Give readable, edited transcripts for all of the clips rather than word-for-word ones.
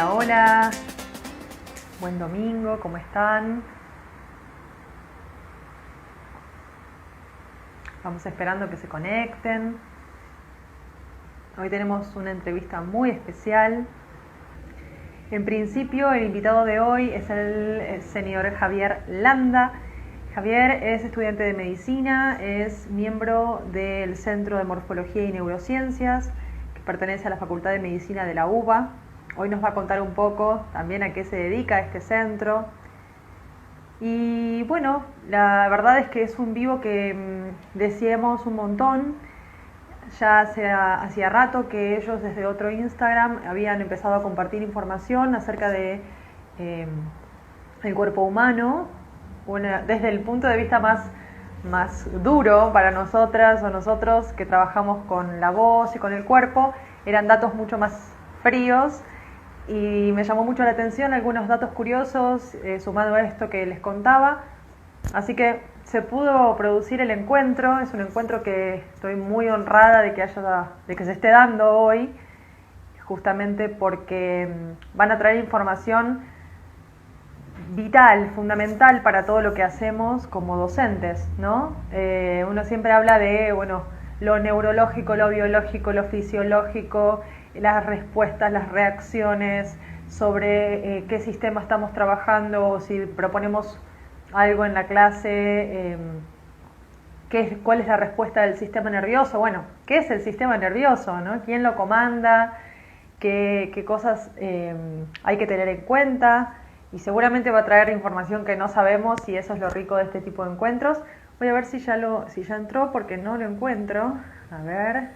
Hola, hola. Buen domingo, ¿cómo están? Vamos esperando que se conecten. Hoy tenemos una entrevista muy especial. En principio, el invitado de hoy es el señor Javier Landa. Javier es estudiante de medicina, es miembro del Centro de Morfología y Neurociencias, que pertenece a la Facultad de Medicina de la UBA. Hoy nos va a contar un poco también a qué se dedica este centro. Y bueno, la verdad es que es un vivo que deseamos un montón. Ya hacía rato que ellos desde otro Instagram habían empezado a compartir información acerca de el cuerpo humano, desde el punto de vista más duro para nosotras o nosotros que trabajamos con la voz y con el cuerpo. Eran datos mucho más fríos y me llamó mucho la atención algunos datos curiosos sumado a esto que les contaba. Así que se pudo producir el encuentro. Es un encuentro que estoy muy honrada de que se esté dando hoy, justamente porque van a traer información vital, fundamental para todo lo que hacemos como docentes, ¿no? Uno siempre habla de, lo neurológico, lo biológico, lo fisiológico, las respuestas, las reacciones, sobre qué sistema estamos trabajando, o si proponemos algo en la clase, cuál es la respuesta del sistema nervioso. Bueno, ¿qué es el sistema nervioso, no? ¿Quién lo comanda? ¿Qué cosas hay que tener en cuenta? Y seguramente va a traer información que no sabemos, y eso es lo rico de este tipo de encuentros. Voy a ver si ya entró, porque no lo encuentro. A ver,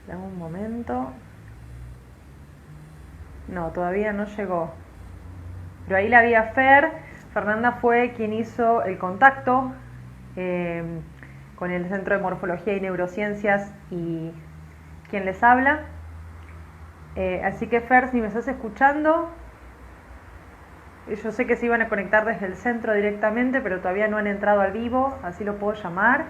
dame un momento. No, todavía no llegó. Pero ahí la vi a Fernanda fue quien hizo el contacto con el Centro de Morfología y Neurociencias y quien les habla. Así que Fer, si me estás escuchando, yo sé que se iban a conectar desde el centro directamente, pero todavía no han entrado al vivo, así lo puedo llamar.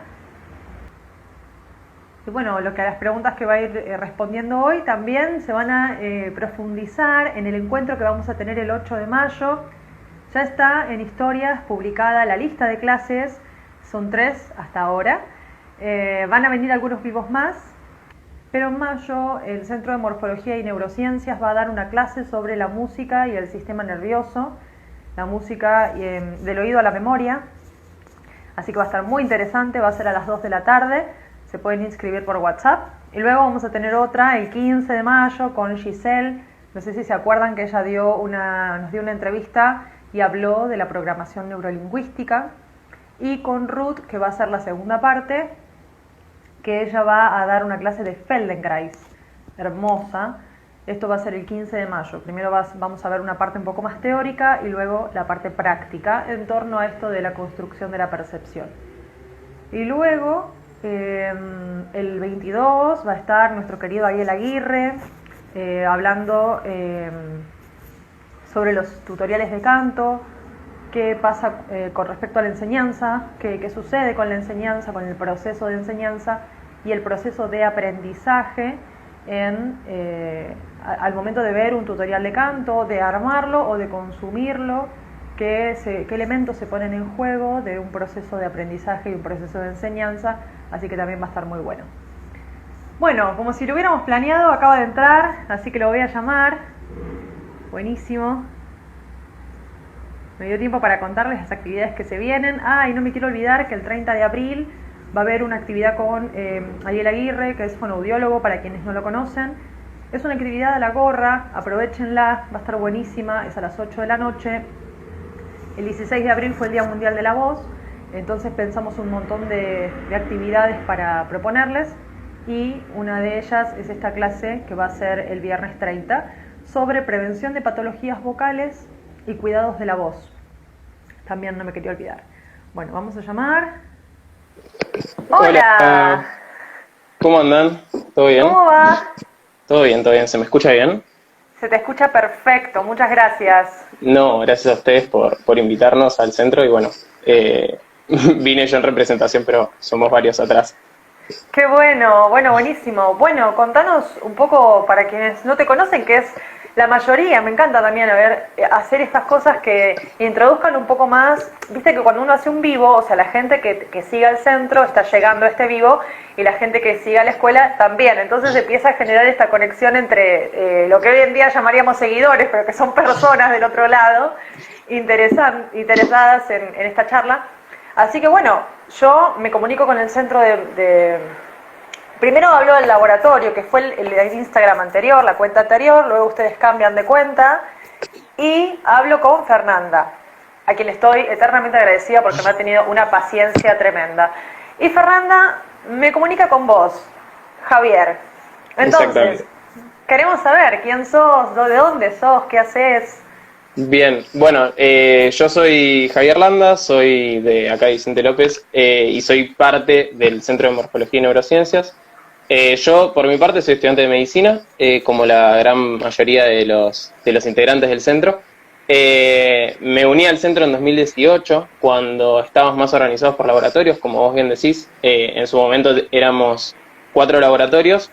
Y bueno, las preguntas que va a ir respondiendo hoy también se van a profundizar en el encuentro que vamos a tener el 8 de mayo. Ya está en Historias publicada la lista de clases, son 3 hasta ahora. Van a venir algunos vivos más, pero en mayo el Centro de Morfología y Neurociencias va a dar una clase sobre la música y el sistema nervioso, la música del oído a la memoria. Así que va a estar muy interesante, va a ser a las 2 de la tarde, se pueden inscribir por WhatsApp. Y luego vamos a tener otra el 15 de mayo con Giselle. No sé si se acuerdan que ella nos dio una entrevista y habló de la programación neurolingüística. Y con Ruth, que va a ser la segunda parte, que ella va a dar una clase de Feldenkrais, hermosa. Esto va a ser el 15 de mayo. Primero vamos a ver una parte un poco más teórica y luego la parte práctica en torno a esto de la construcción de la percepción. Y luego, el 22, va a estar nuestro querido Ariel Aguirre hablando sobre los tutoriales de canto, qué pasa con respecto a la enseñanza, qué sucede con la enseñanza, con el proceso de enseñanza y el proceso de aprendizaje al momento de ver un tutorial de canto, de armarlo o de consumirlo, qué elementos se ponen en juego de un proceso de aprendizaje y un proceso de enseñanza, así que también va a estar muy bueno. Bueno, como si lo hubiéramos planeado, acaba de entrar, así que lo voy a llamar. Buenísimo. Me dio tiempo para contarles las actividades que se vienen. Y no me quiero olvidar que el 30 de abril va a haber una actividad con Ariel Aguirre, que es fonoaudiólogo, para quienes no lo conocen. Es una actividad a la gorra, aprovechenla, va a estar buenísima, es a las 8 de la noche. El 16 de abril fue el Día Mundial de la Voz, entonces pensamos un montón de actividades para proponerles, y una de ellas es esta clase que va a ser el viernes 30, sobre prevención de patologías vocales y cuidados de la voz. También no me quería olvidar. Bueno, vamos a llamar. ¡Hola! ¿Cómo andan? ¿Todo bien? ¿Cómo va? Todo bien, todo bien. ¿Se me escucha bien? Se te escucha perfecto, muchas gracias. No, gracias a ustedes por invitarnos al centro y bueno, vine yo en representación, pero somos varios atrás. Qué bueno, buenísimo. Bueno, contanos un poco, para quienes no te conocen, qué es la mayoría, me encanta también hacer estas cosas que introduzcan un poco más, viste que cuando uno hace un vivo, o sea, la gente que siga el centro está llegando a este vivo y la gente que siga la escuela también, entonces empieza a generar esta conexión entre lo que hoy en día llamaríamos seguidores, pero que son personas del otro lado, interesadas en esta charla. Así que bueno, yo me comunico con el centro Primero hablo del laboratorio, que fue el Instagram anterior, la cuenta anterior, luego ustedes cambian de cuenta y hablo con Fernanda, a quien le estoy eternamente agradecida porque me ha tenido una paciencia tremenda. Y Fernanda me comunica con vos, Javier. Entonces, queremos saber quién sos, de dónde sos, qué haces. Bien, bueno, yo soy Javier Landa, soy de acá Vicente López y soy parte del Centro de Morfología y Neurociencias. Yo, por mi parte, soy estudiante de medicina, como la gran mayoría de los integrantes del centro. Me uní al centro en 2018, cuando estábamos más organizados por laboratorios, como vos bien decís. En su momento éramos 4 laboratorios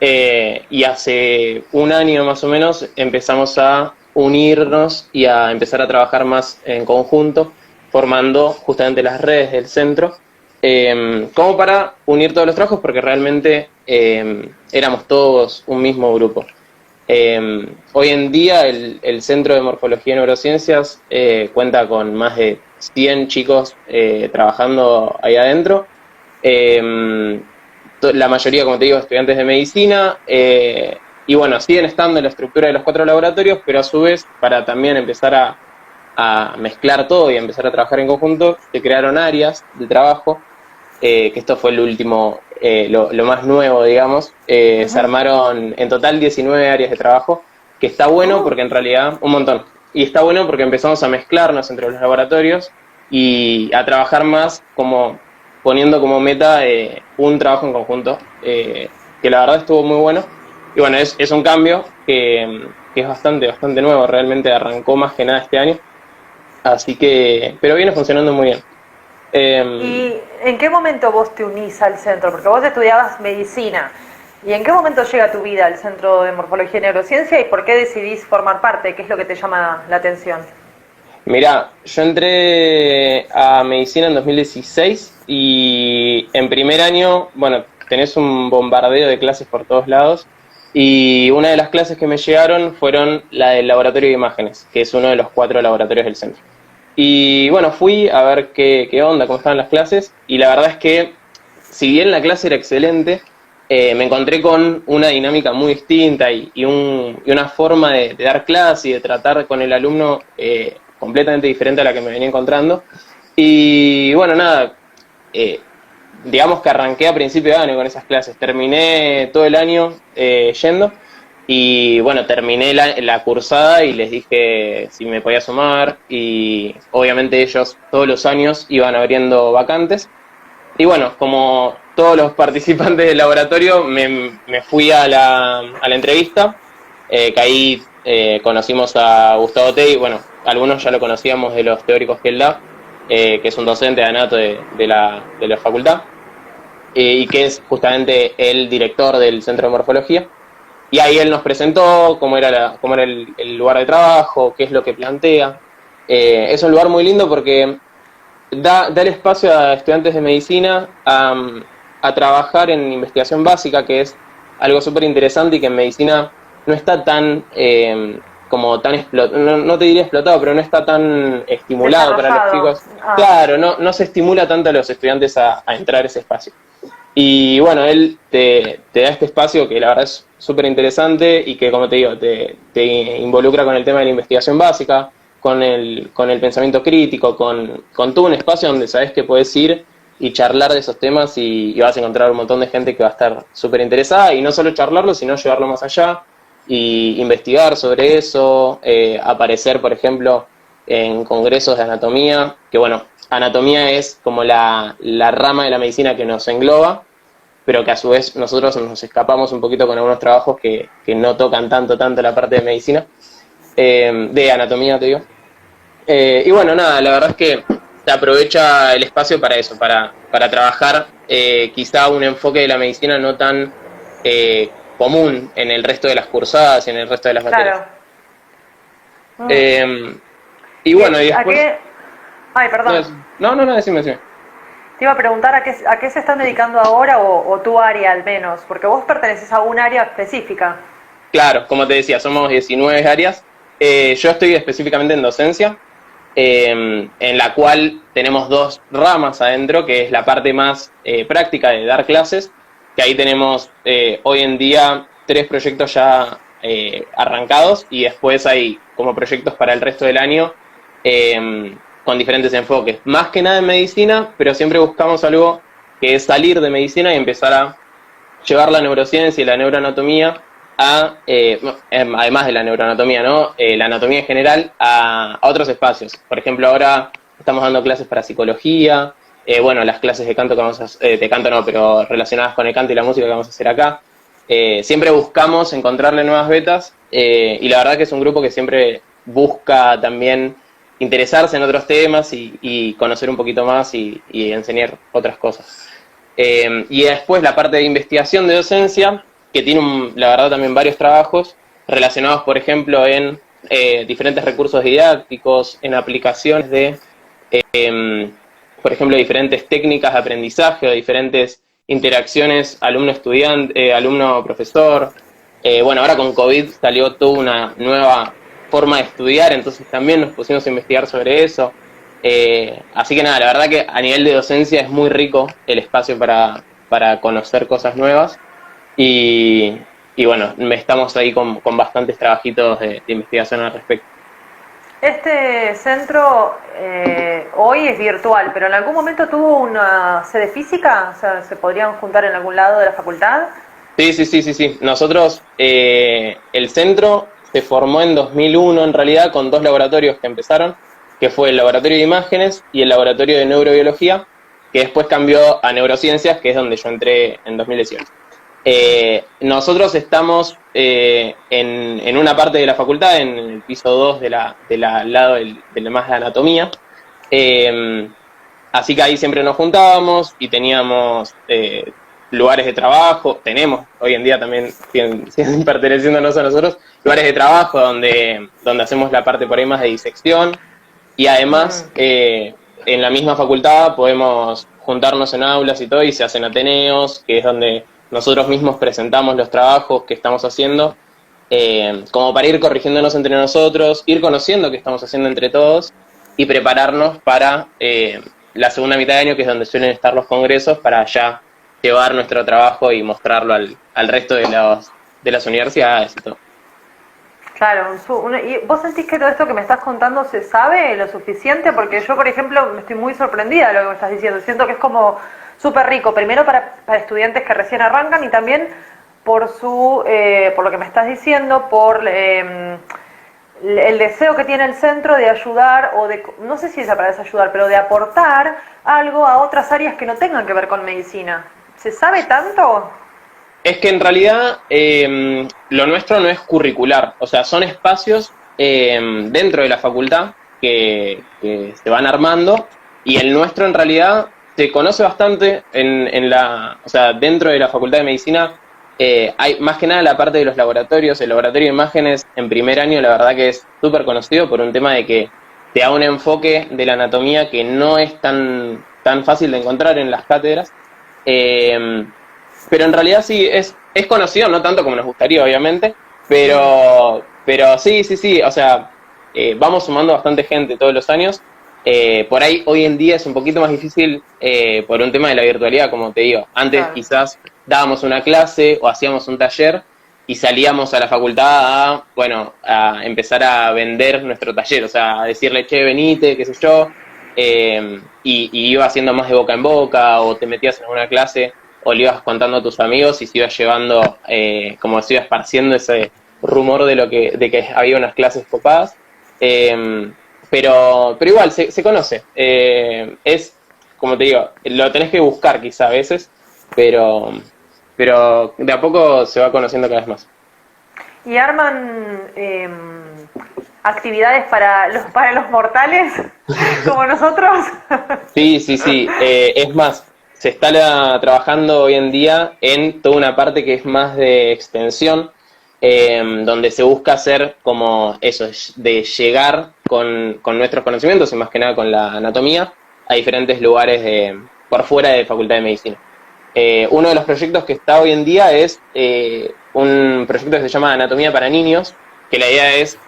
y hace un año más o menos empezamos a unirnos y a empezar a trabajar más en conjunto, formando justamente las redes del centro. Como para unir todos los trabajos, porque realmente éramos todos un mismo grupo. Hoy en día el Centro de Morfología y Neurociencias cuenta con más de 100 chicos trabajando ahí adentro. La mayoría, como te digo, estudiantes de medicina. Y bueno, siguen estando en la estructura de los 4 laboratorios, pero a su vez, para también empezar a mezclar todo y a empezar a trabajar en conjunto, se crearon áreas de trabajo. Que esto fue el último, lo más nuevo, digamos. Se armaron en total 19 áreas de trabajo, que está bueno porque en realidad, un montón. Y está bueno porque empezamos a mezclarnos entre los laboratorios y a trabajar más como poniendo como meta un trabajo en conjunto, que la verdad estuvo muy bueno. Y bueno, es un cambio que es bastante nuevo, realmente arrancó más que nada este año. Así que, pero viene funcionando muy bien. ¿Y en qué momento vos te unís al centro? Porque vos estudiabas medicina. ¿Y en qué momento llega tu vida al Centro de Morfología y Neurociencia y por qué decidís formar parte? ¿Qué es lo que te llama la atención? Mirá, yo entré a medicina en 2016 y en primer año, bueno, tenés un bombardeo de clases por todos lados y una de las clases que me llegaron fueron la del laboratorio de imágenes, que es uno de los 4 laboratorios del centro. Y bueno, fui a ver qué onda, cómo estaban las clases, y la verdad es que, si bien la clase era excelente, me encontré con una dinámica muy distinta y una forma de dar clase y de tratar con el alumno completamente diferente a la que me venía encontrando. Y bueno, nada, digamos que arranqué a principio de año con esas clases, terminé todo el año yendo. Y bueno, terminé la cursada y les dije si me podía sumar y obviamente ellos todos los años iban abriendo vacantes. Y bueno, como todos los participantes del laboratorio, me fui a la entrevista, que ahí conocimos a Gustavo Tei. Bueno, algunos ya lo conocíamos de los teóricos que él da, que es un docente de anato de la facultad, y que es justamente el director del Centro de Morfología. Y ahí él nos presentó cómo era el lugar de trabajo, qué es lo que plantea. Es un lugar muy lindo porque da el espacio a estudiantes de medicina a trabajar en investigación básica, que es algo súper interesante y que en medicina no está tan, no te diría explotado, pero no está tan estimulado para los chicos. Claro, no se estimula tanto a los estudiantes a entrar a ese espacio. Y bueno, él te da este espacio que la verdad es súper interesante y que, como te digo, te involucra con el tema de la investigación básica, con el pensamiento crítico, con todo un espacio donde sabes que puedes ir y charlar de esos temas y vas a encontrar un montón de gente que va a estar súper interesada, y no solo charlarlo, sino llevarlo más allá y investigar sobre eso, aparecer, por ejemplo, en congresos de anatomía, que bueno, anatomía es como la rama de la medicina que nos engloba, pero que a su vez nosotros nos escapamos un poquito con algunos trabajos que no tocan tanto la parte de medicina, de anatomía, te digo. Y bueno, nada, la verdad es que se aprovecha el espacio para eso, para trabajar quizá un enfoque de la medicina no tan común en el resto de las cursadas y en el resto de las materias. Claro. Y bueno, y ¿A después... qué? Ay, perdón. No, decime. Te iba a preguntar a qué se están dedicando ahora o tu área al menos, porque vos perteneces a un área específica. Claro, como te decía, somos 19 áreas. Yo estoy específicamente en docencia, en la cual tenemos dos ramas adentro, que es la parte más práctica de dar clases, que ahí tenemos hoy en día 3 proyectos ya arrancados y después hay como proyectos para el resto del año con diferentes enfoques. Más que nada en medicina, pero siempre buscamos algo que es salir de medicina y empezar a llevar la neurociencia y la neuroanatomía además de la neuroanatomía, ¿no? La anatomía en general a otros espacios. Por ejemplo, ahora estamos dando clases para psicología, bueno, las clases de canto que vamos a de canto no, pero relacionadas con el canto y la música que vamos a hacer acá. Siempre buscamos encontrarle nuevas vetas y la verdad que es un grupo que siempre busca también interesarse en otros temas y conocer un poquito más y enseñar otras cosas. Y después la parte de investigación de docencia, que tiene, la verdad, también varios trabajos relacionados, por ejemplo, en diferentes recursos didácticos, en aplicaciones de, por ejemplo, diferentes técnicas de aprendizaje o diferentes interacciones alumno-estudiante, alumno-profesor. Bueno, ahora con COVID salió toda una nueva forma de estudiar, entonces también nos pusimos a investigar sobre eso. Así que nada, la verdad que a nivel de docencia es muy rico el espacio para conocer cosas nuevas y bueno, estamos ahí con bastantes trabajitos de investigación al respecto. Este centro hoy es virtual, pero en algún momento tuvo una sede física, o sea, ¿se podrían juntar en algún lado de la facultad? Sí. Nosotros, el centro se formó en 2001 en realidad con 2 laboratorios que empezaron, que fue el laboratorio de imágenes y el laboratorio de neurobiología, que después cambió a neurociencias, que es donde yo entré en 2018. Nosotros estamos en una parte de la facultad, en el piso 2 del lado de más de anatomía, así que ahí siempre nos juntábamos y teníamos lugares de trabajo, tenemos hoy en día también, siguen perteneciéndonos a nosotros, lugares de trabajo donde hacemos la parte por ahí más de disección y además en la misma facultad podemos juntarnos en aulas y todo y se hacen ateneos, que es donde nosotros mismos presentamos los trabajos que estamos haciendo, como para ir corrigiéndonos entre nosotros, ir conociendo qué estamos haciendo entre todos y prepararnos para la segunda mitad de año, que es donde suelen estar los congresos, para ya llevar nuestro trabajo y mostrarlo al resto de las universidades y todo. Claro, ¿y vos sentís que todo esto que me estás contando se sabe lo suficiente? Porque yo, por ejemplo, me estoy muy sorprendida de lo que me estás diciendo. Siento que es como súper rico, primero para estudiantes que recién arrancan y también por lo que me estás diciendo, por el deseo que tiene el centro de ayudar, o de, no sé si esa palabra es ayudar, pero de aportar algo a otras áreas que no tengan que ver con medicina. ¿Se sabe tanto? Es que en realidad lo nuestro no es curricular, o sea, son espacios dentro de la facultad que se van armando y el nuestro en realidad se conoce bastante o sea, dentro de la Facultad de Medicina hay más que nada la parte de los laboratorios. El laboratorio de imágenes en primer año la verdad que es súper conocido por un tema de que te da un enfoque de la anatomía que no es tan fácil de encontrar en las cátedras, pero en realidad sí es conocido, no tanto como nos gustaría obviamente, pero sí, o sea, vamos sumando bastante gente todos los años. Por ahí hoy en día es un poquito más difícil por un tema de la virtualidad, como te digo. Antes quizás dábamos una clase o hacíamos un taller y salíamos a la facultad a empezar a vender nuestro taller, o sea, a decirle, che, venite, qué sé yo, y iba haciendo más de boca en boca, o te metías en una clase o le ibas contando a tus amigos y se ibas llevando, como se iba esparciendo ese rumor de que había unas clases copadas. Pero igual, se conoce. Es, como te digo, lo tenés que buscar quizá a veces, pero de a poco se va conociendo cada vez más. ¿Y arman actividades para los mortales como nosotros? Sí. Es más, se está trabajando hoy en día en toda una parte que es más de extensión, donde se busca hacer como eso, de llegar con nuestros conocimientos, y más que nada con la anatomía, a diferentes lugares por fuera de Facultad de Medicina. Uno de los proyectos que está hoy en día es un proyecto que se llama Anatomía para Niños, que la idea es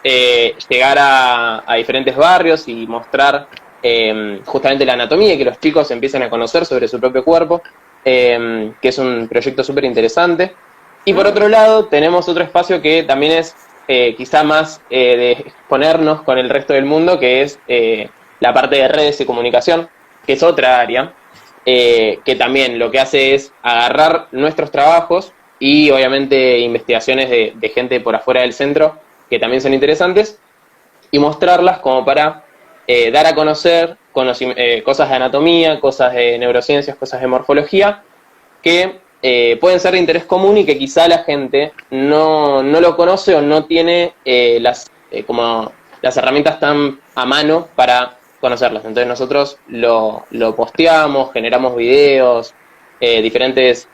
llegar a diferentes barrios y mostrar justamente la anatomía y que los chicos empiecen a conocer sobre su propio cuerpo, que es un proyecto súper interesante. Y por otro lado, tenemos otro espacio que también es quizá más de exponernos con el resto del mundo, que es la parte de redes de comunicación, que es otra área, que también lo que hace es agarrar nuestros trabajos y obviamente investigaciones de gente por afuera del centro, que también son interesantes, y mostrarlas como para dar a conocer cosas de anatomía, cosas de neurociencias, cosas de morfología, que pueden ser de interés común y que quizá la gente no lo conoce o no tiene como las herramientas tan a mano para conocerlas. Entonces nosotros lo posteamos, generamos videos, diferentes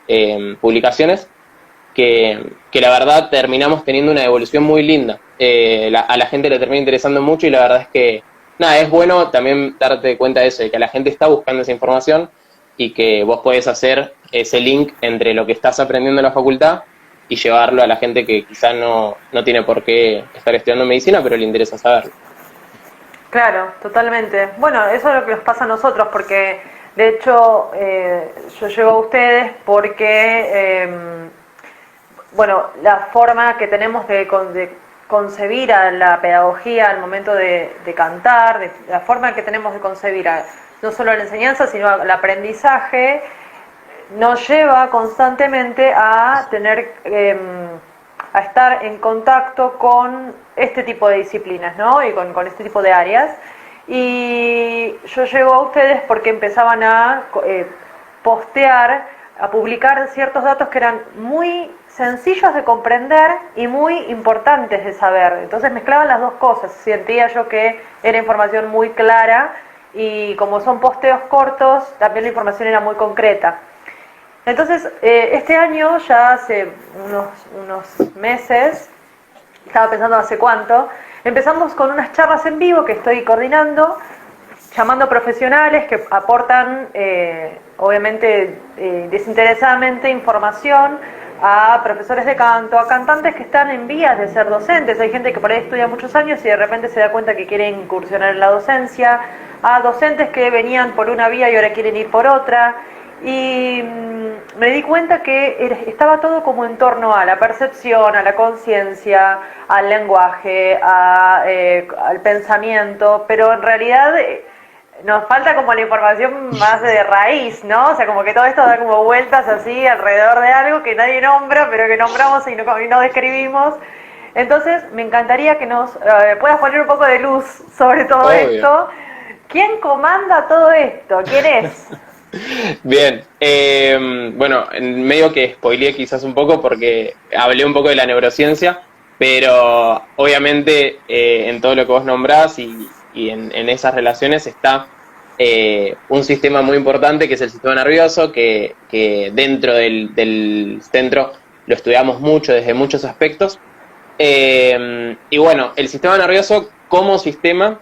publicaciones que la verdad terminamos teniendo una evolución muy linda. A la gente le termina interesando mucho y la verdad es que nada, es bueno también darte cuenta de eso, de que la gente está buscando esa información y que vos podés hacer ese link entre lo que estás aprendiendo en la facultad y llevarlo a la gente que quizás no tiene por qué estar estudiando medicina, pero le interesa saberlo. Claro, totalmente. Bueno, eso es lo que nos pasa a nosotros, porque de hecho yo llego a ustedes porque, bueno, la forma que tenemos de concebir a la pedagogía al momento de cantar, la forma que tenemos de concebir no solo la enseñanza, sino el aprendizaje, nos lleva constantemente a tener a estar en contacto con este tipo de disciplinas, ¿no? Y con este tipo de áreas. Y yo llego a ustedes porque empezaban a postear, a publicar ciertos datos que eran muy sencillos de comprender y muy importantes de saber. Entonces mezclaban las dos cosas. Sentía yo que era información muy clara y como son posteos cortos, también la información era muy concreta. Entonces, este año, ya hace unos meses, estaba pensando hace cuánto, empezamos con unas charlas en vivo que estoy coordinando, llamando profesionales que aportan, obviamente, desinteresadamente información a profesores de canto, a cantantes que están en vías de ser docentes. Hay gente que por ahí estudia muchos años y de repente se da cuenta que quiere incursionar en la docencia, a docentes que venían por una vía y ahora quieren ir por otra. Y me di cuenta que estaba todo como en torno a la percepción, a la conciencia, al lenguaje, al pensamiento, pero en realidad nos falta como la información más de raíz, ¿no? O sea, como que todo esto da como vueltas así alrededor de algo que nadie nombra, pero que nombramos y no describimos. Entonces, me encantaría que nos puedas poner un poco de luz sobre todo esto. ¿Quién comanda todo esto? ¿Quién es? Bien, bueno, en medio que spoileé quizás un poco porque hablé un poco de la neurociencia, pero obviamente en todo lo que vos nombrás y en esas relaciones está un sistema muy importante que es el sistema nervioso, que dentro del centro lo estudiamos mucho desde muchos aspectos. Y bueno, el sistema nervioso como sistema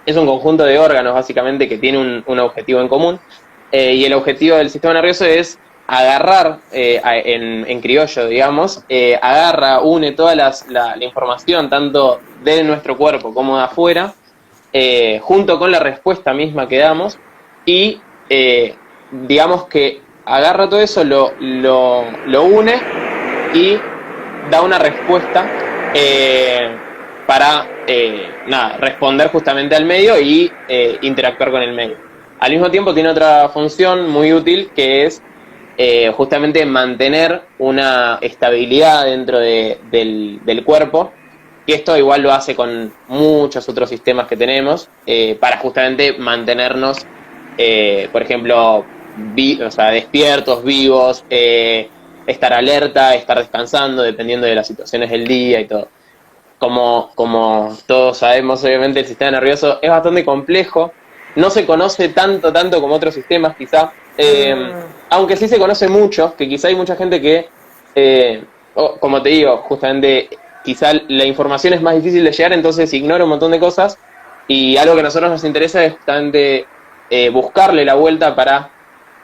es un conjunto de órganos básicamente que tiene un objetivo en común. Y el objetivo del sistema nervioso es agarrar, en criollo, digamos, une toda la información, tanto de nuestro cuerpo como de afuera, junto con la respuesta misma que damos, y digamos que agarra todo eso, lo une y da una respuesta para responder justamente al medio y interactuar con el medio. Al mismo tiempo tiene otra función muy útil que es justamente mantener una estabilidad dentro del cuerpo, y esto igual lo hace con muchos otros sistemas que tenemos para justamente mantenernos, por ejemplo, despiertos, vivos, estar alerta, estar descansando, dependiendo de las situaciones del día y todo. Como todos sabemos, obviamente el sistema nervioso es bastante complejo. No se conoce tanto como otros sistemas, quizá, aunque sí se conoce mucho, que quizá hay mucha gente que, como te digo, justamente quizá la información es más difícil de llegar, entonces ignora un montón de cosas, y algo que a nosotros nos interesa es justamente buscarle la vuelta para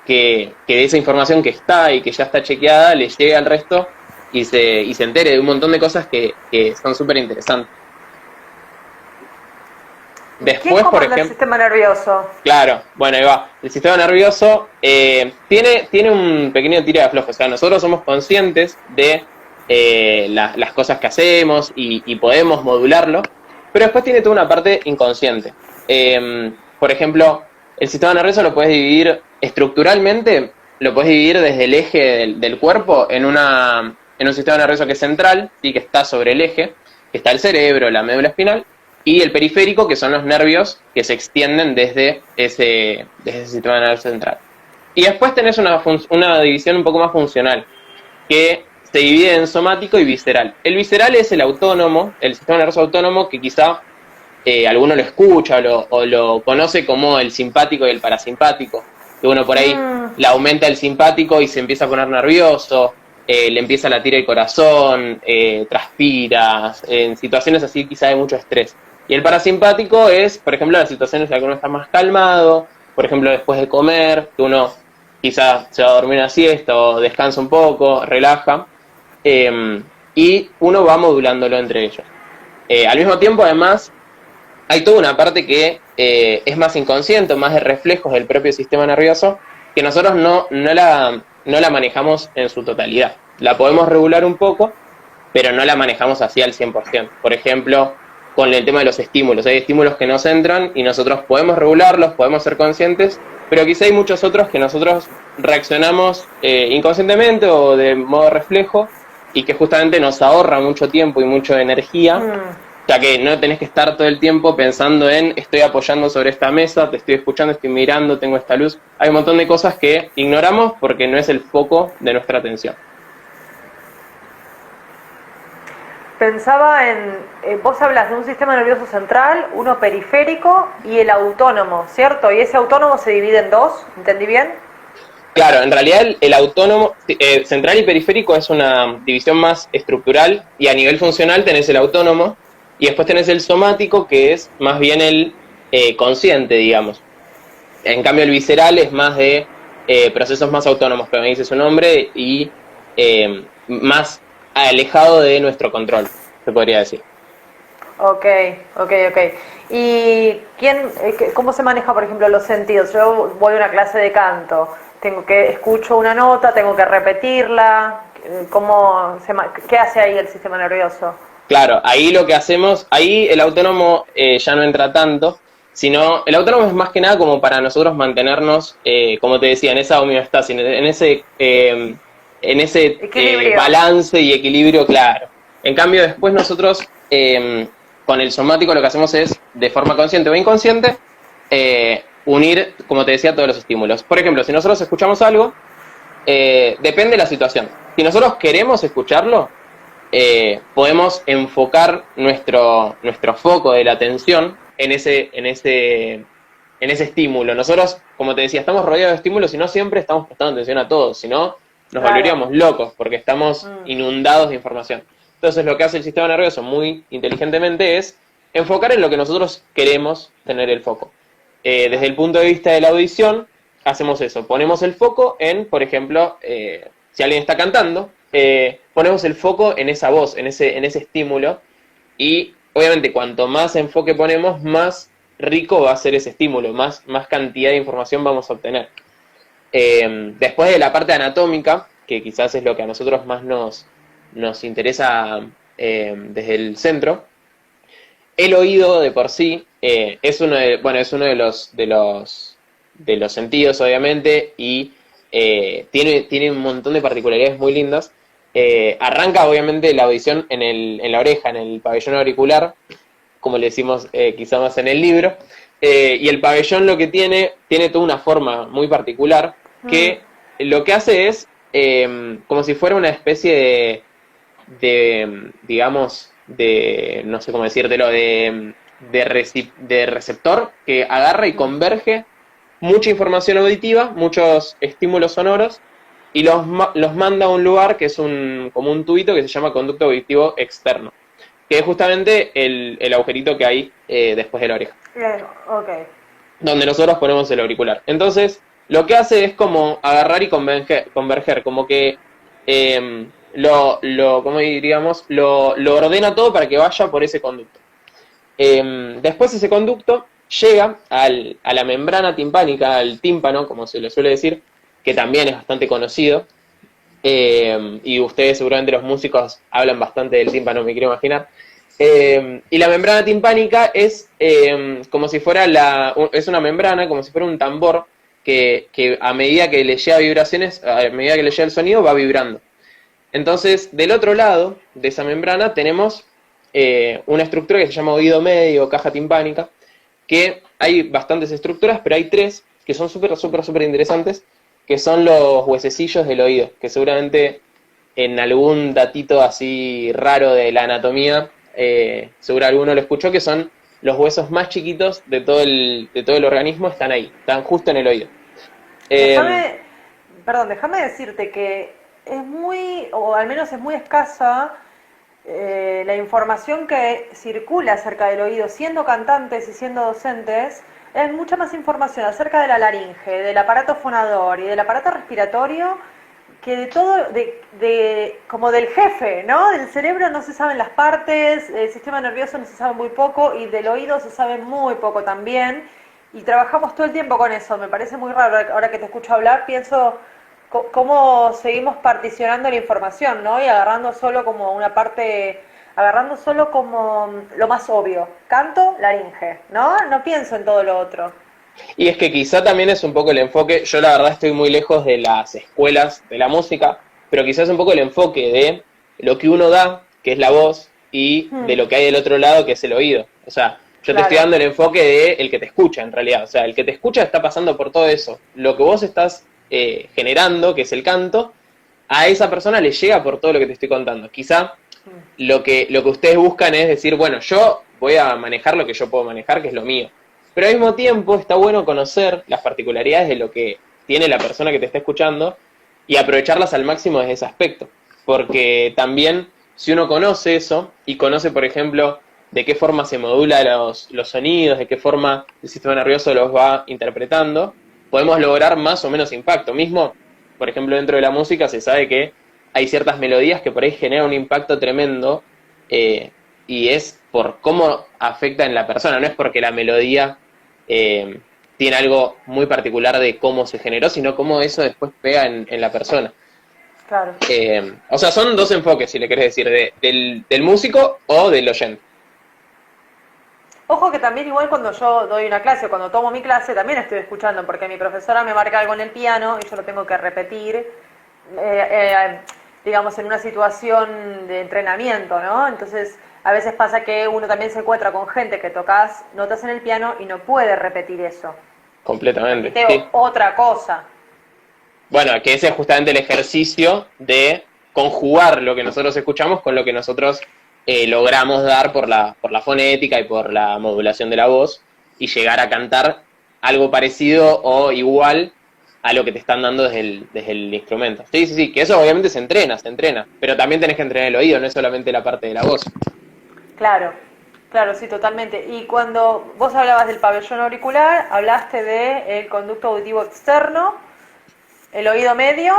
que de esa información que está y que ya está chequeada le llegue al resto y se entere de un montón de cosas que son súper interesantes. ¿Quién Después, por comanda el ejemplo, sistema nervioso? claro, bueno, ahí va. El sistema nervioso tiene un pequeño tira de aflojo. O sea, nosotros somos conscientes de las cosas que hacemos y podemos modularlo, pero después tiene toda una parte inconsciente. Por ejemplo, el sistema nervioso lo puedes dividir estructuralmente, lo puedes dividir desde el eje del cuerpo en un sistema nervioso que es central, ¿sí? Que está sobre el eje, que está el cerebro, la médula espinal, y el periférico, que son los nervios que se extienden desde ese sistema nervioso central. Y después tenés una división un poco más funcional, que se divide en somático y visceral. El visceral es el autónomo, el sistema nervioso autónomo, que quizá alguno lo escucha o lo conoce como el simpático y el parasimpático, que uno por ahí le aumenta el simpático y se empieza a poner nervioso, le empieza a latir el corazón, transpira, en situaciones así quizá de mucho estrés. Y el parasimpático es, por ejemplo, las situaciones en las que uno está más calmado, por ejemplo, después de comer, que uno quizá se va a dormir una siesta o descansa un poco, relaja, y uno va modulándolo entre ellos. Al mismo tiempo, además, hay toda una parte que es más inconsciente, más de reflejos del propio sistema nervioso, que nosotros no la manejamos en su totalidad. La podemos regular un poco, pero no la manejamos así al 100%. Por ejemplo, con el tema de los estímulos. Hay estímulos que nos entran y nosotros podemos regularlos, podemos ser conscientes, pero quizá hay muchos otros que nosotros reaccionamos inconscientemente o de modo reflejo y que justamente nos ahorra mucho tiempo y mucha energía, ya que no tenés que estar todo el tiempo pensando en estoy apoyando sobre esta mesa, te estoy escuchando, estoy mirando, tengo esta luz. Hay un montón de cosas que ignoramos porque no es el foco de nuestra atención. Pensaba vos hablas de un sistema nervioso central, uno periférico y el autónomo, ¿cierto? Y ese autónomo se divide en dos, ¿entendí bien? Claro, en realidad el autónomo, central y periférico es una división más estructural y a nivel funcional tenés el autónomo y después tenés el somático que es más bien el consciente, digamos. En cambio el visceral es más de procesos más autónomos, que me dice su nombre, y más alejado de nuestro control, se podría decir. Ok. ¿Y cómo se maneja, por ejemplo, los sentidos? Yo voy a una clase de canto, escucho una nota, tengo que repetirla. ¿Qué hace ahí el sistema nervioso? Claro, ahí lo que hacemos, ahí el autónomo ya no entra tanto, sino el autónomo es más que nada como para nosotros mantenernos, como te decía, en esa homeostasis, en ese balance y equilibrio, claro. En cambio, después nosotros, con el somático, lo que hacemos es, de forma consciente o inconsciente, unir, como te decía, todos los estímulos. Por ejemplo, si nosotros escuchamos algo, depende de la situación. Si nosotros queremos escucharlo, podemos enfocar nuestro foco de la atención en ese estímulo. Nosotros, como te decía, estamos rodeados de estímulos y no siempre estamos prestando atención a todos, sino nos volveríamos locos porque estamos inundados de información. Entonces lo que hace el sistema nervioso muy inteligentemente es enfocar en lo que nosotros queremos tener el foco. Desde el punto de vista de la audición, hacemos eso, ponemos el foco en, por ejemplo, si alguien está cantando, ponemos el foco en esa voz, en ese estímulo, y obviamente cuanto más enfoque ponemos, más rico va a ser ese estímulo, más cantidad de información vamos a obtener. Después de la parte anatómica, que quizás es lo que a nosotros más nos interesa desde el centro, el oído de por sí es uno de los sentidos, obviamente, y tiene un montón de particularidades muy lindas. Arranca, obviamente, la audición en la oreja, en el pabellón auricular, como le decimos quizá más en el libro, y el pabellón lo que tiene toda una forma muy particular, que lo que hace es como si fuera una especie digamos, no sé cómo decírtelo, de receptor que agarra y converge mucha información auditiva, muchos estímulos sonoros, y los manda a un lugar que es como un tubito que se llama conducto auditivo externo, que es justamente el agujerito que hay después de la oreja. Okay. Donde nosotros ponemos el auricular. Entonces, lo que hace es como agarrar y converger como que ¿cómo diríamos? Lo ordena todo para que vaya por ese conducto. Después ese conducto llega a la membrana timpánica, al tímpano, como se le suele decir, que también es bastante conocido. Y ustedes seguramente los músicos hablan bastante del tímpano, me quiero imaginar. Y la membrana timpánica es como si fuera es una membrana, como si fuera un tambor que a medida que le llega vibraciones, a medida que le llega el sonido, va vibrando. Entonces, del otro lado de esa membrana tenemos una estructura que se llama oído medio, caja timpánica, que hay bastantes estructuras, pero hay tres que son súper interesantes, que son los huesecillos del oído, que seguramente en algún datito así raro de la anatomía, seguro alguno lo escuchó, que son los huesos más chiquitos de todo el organismo, están ahí, están justo en el oído. Déjame decirte que es muy, o al menos es muy escasa, la información que circula acerca del oído, siendo cantantes y siendo docentes. Es mucha más información acerca de la laringe, del aparato fonador y del aparato respiratorio, que de todo, como del jefe, ¿no? Del cerebro no se saben las partes, del sistema nervioso no se sabe muy poco, y del oído se sabe muy poco también, y trabajamos todo el tiempo con eso. Me parece muy raro, ahora que te escucho hablar, pienso cómo seguimos particionando la información, ¿no? Y agarrando solo como una parte, agarrando solo como lo más obvio, canto, laringe, ¿no? No pienso en todo lo otro. Y es que quizá también es un poco el enfoque, yo la verdad estoy muy lejos de las escuelas de la música, pero quizás es un poco el enfoque de lo que uno da, que es la voz, y de lo que hay del otro lado, que es el oído. O sea, yo te estoy dando el enfoque de el que te escucha, en realidad. O sea, el que te escucha está pasando por todo eso. Lo que vos estás generando, que es el canto, a esa persona le llega por todo lo que te estoy contando. Quizá lo que ustedes buscan es decir, bueno, yo voy a manejar lo que yo puedo manejar, que es lo mío. Pero al mismo tiempo está bueno conocer las particularidades de lo que tiene la persona que te está escuchando y aprovecharlas al máximo desde ese aspecto. Porque también, si uno conoce eso, y conoce, por ejemplo, de qué forma se modula los sonidos, de qué forma el sistema nervioso los va interpretando, podemos lograr más o menos impacto. Mismo, por ejemplo, dentro de la música se sabe que hay ciertas melodías que por ahí generan un impacto tremendo, y es por cómo afecta en la persona, no es porque la melodía tiene algo muy particular de cómo se generó, sino cómo eso después pega en la persona. Claro. O sea, son dos enfoques, si le querés decir, del músico o del oyente. Ojo que también igual cuando yo doy una clase, cuando tomo mi clase, también estoy escuchando, porque mi profesora me marca algo en el piano y yo lo tengo que repetir, digamos, en una situación de entrenamiento, ¿no? Entonces, a veces pasa que uno también se encuentra con gente que tocas notas en el piano y no puede repetir eso. Completamente. Sí. Otra cosa. Bueno, que ese es justamente el ejercicio de conjugar lo que nosotros escuchamos con lo que nosotros logramos dar por la fonética y por la modulación de la voz, y llegar a cantar algo parecido o igual a lo que te están dando desde el instrumento. Sí, que eso obviamente se entrena, pero también tenés que entrenar el oído, no es solamente la parte de la voz. Claro, sí, totalmente. Y cuando vos hablabas del pabellón auricular, hablaste del conducto auditivo externo, el oído medio.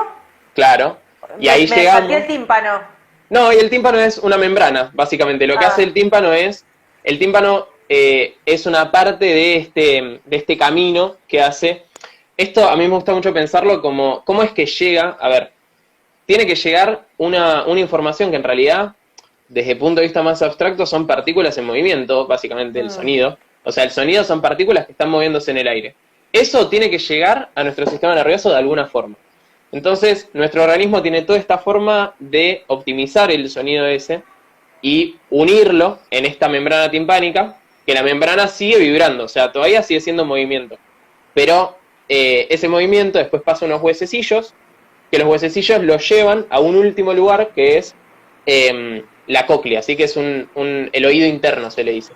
Claro, y ahí llegamos. ¿Y el tímpano? No, y el tímpano es una membrana, básicamente. Lo que hace el tímpano es una parte de este camino que hace. Esto a mí me gusta mucho pensarlo como, ¿cómo es que llega? A ver, tiene que llegar una información que en realidad, desde el punto de vista más abstracto, son partículas en movimiento, básicamente el sonido. O sea, el sonido son partículas que están moviéndose en el aire. Eso tiene que llegar a nuestro sistema nervioso de alguna forma. Entonces, nuestro organismo tiene toda esta forma de optimizar el sonido ese y unirlo en esta membrana timpánica, que la membrana sigue vibrando, o sea, todavía sigue siendo movimiento. Pero ese movimiento después pasa a unos huesecillos, que los huesecillos los llevan a un último lugar, que es la cóclea, así que es el oído interno, se le dice.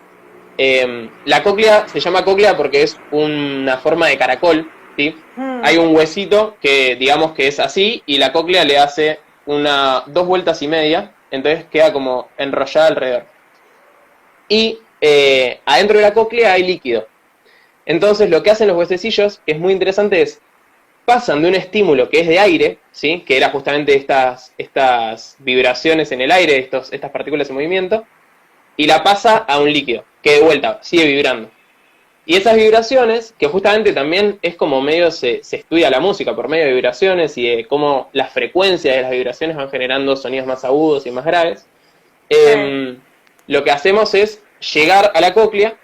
La cóclea se llama cóclea porque es una forma de caracol, ¿sí? Hay un huesito que digamos que es así y la cóclea le hace 2,5 vueltas, entonces queda como enrollada alrededor. Y adentro de la cóclea hay líquido. Entonces lo que hacen los huesecillos, que es muy interesante, es pasan de un estímulo que es de aire, ¿sí? Que era justamente estas vibraciones en el aire, estas partículas en movimiento, y la pasa a un líquido, que de vuelta sigue vibrando. Y esas vibraciones, que justamente también es como medio se estudia la música por medio de vibraciones y de cómo las frecuencias de las vibraciones van generando sonidos más agudos y más graves, lo que hacemos es llegar a la cóclea,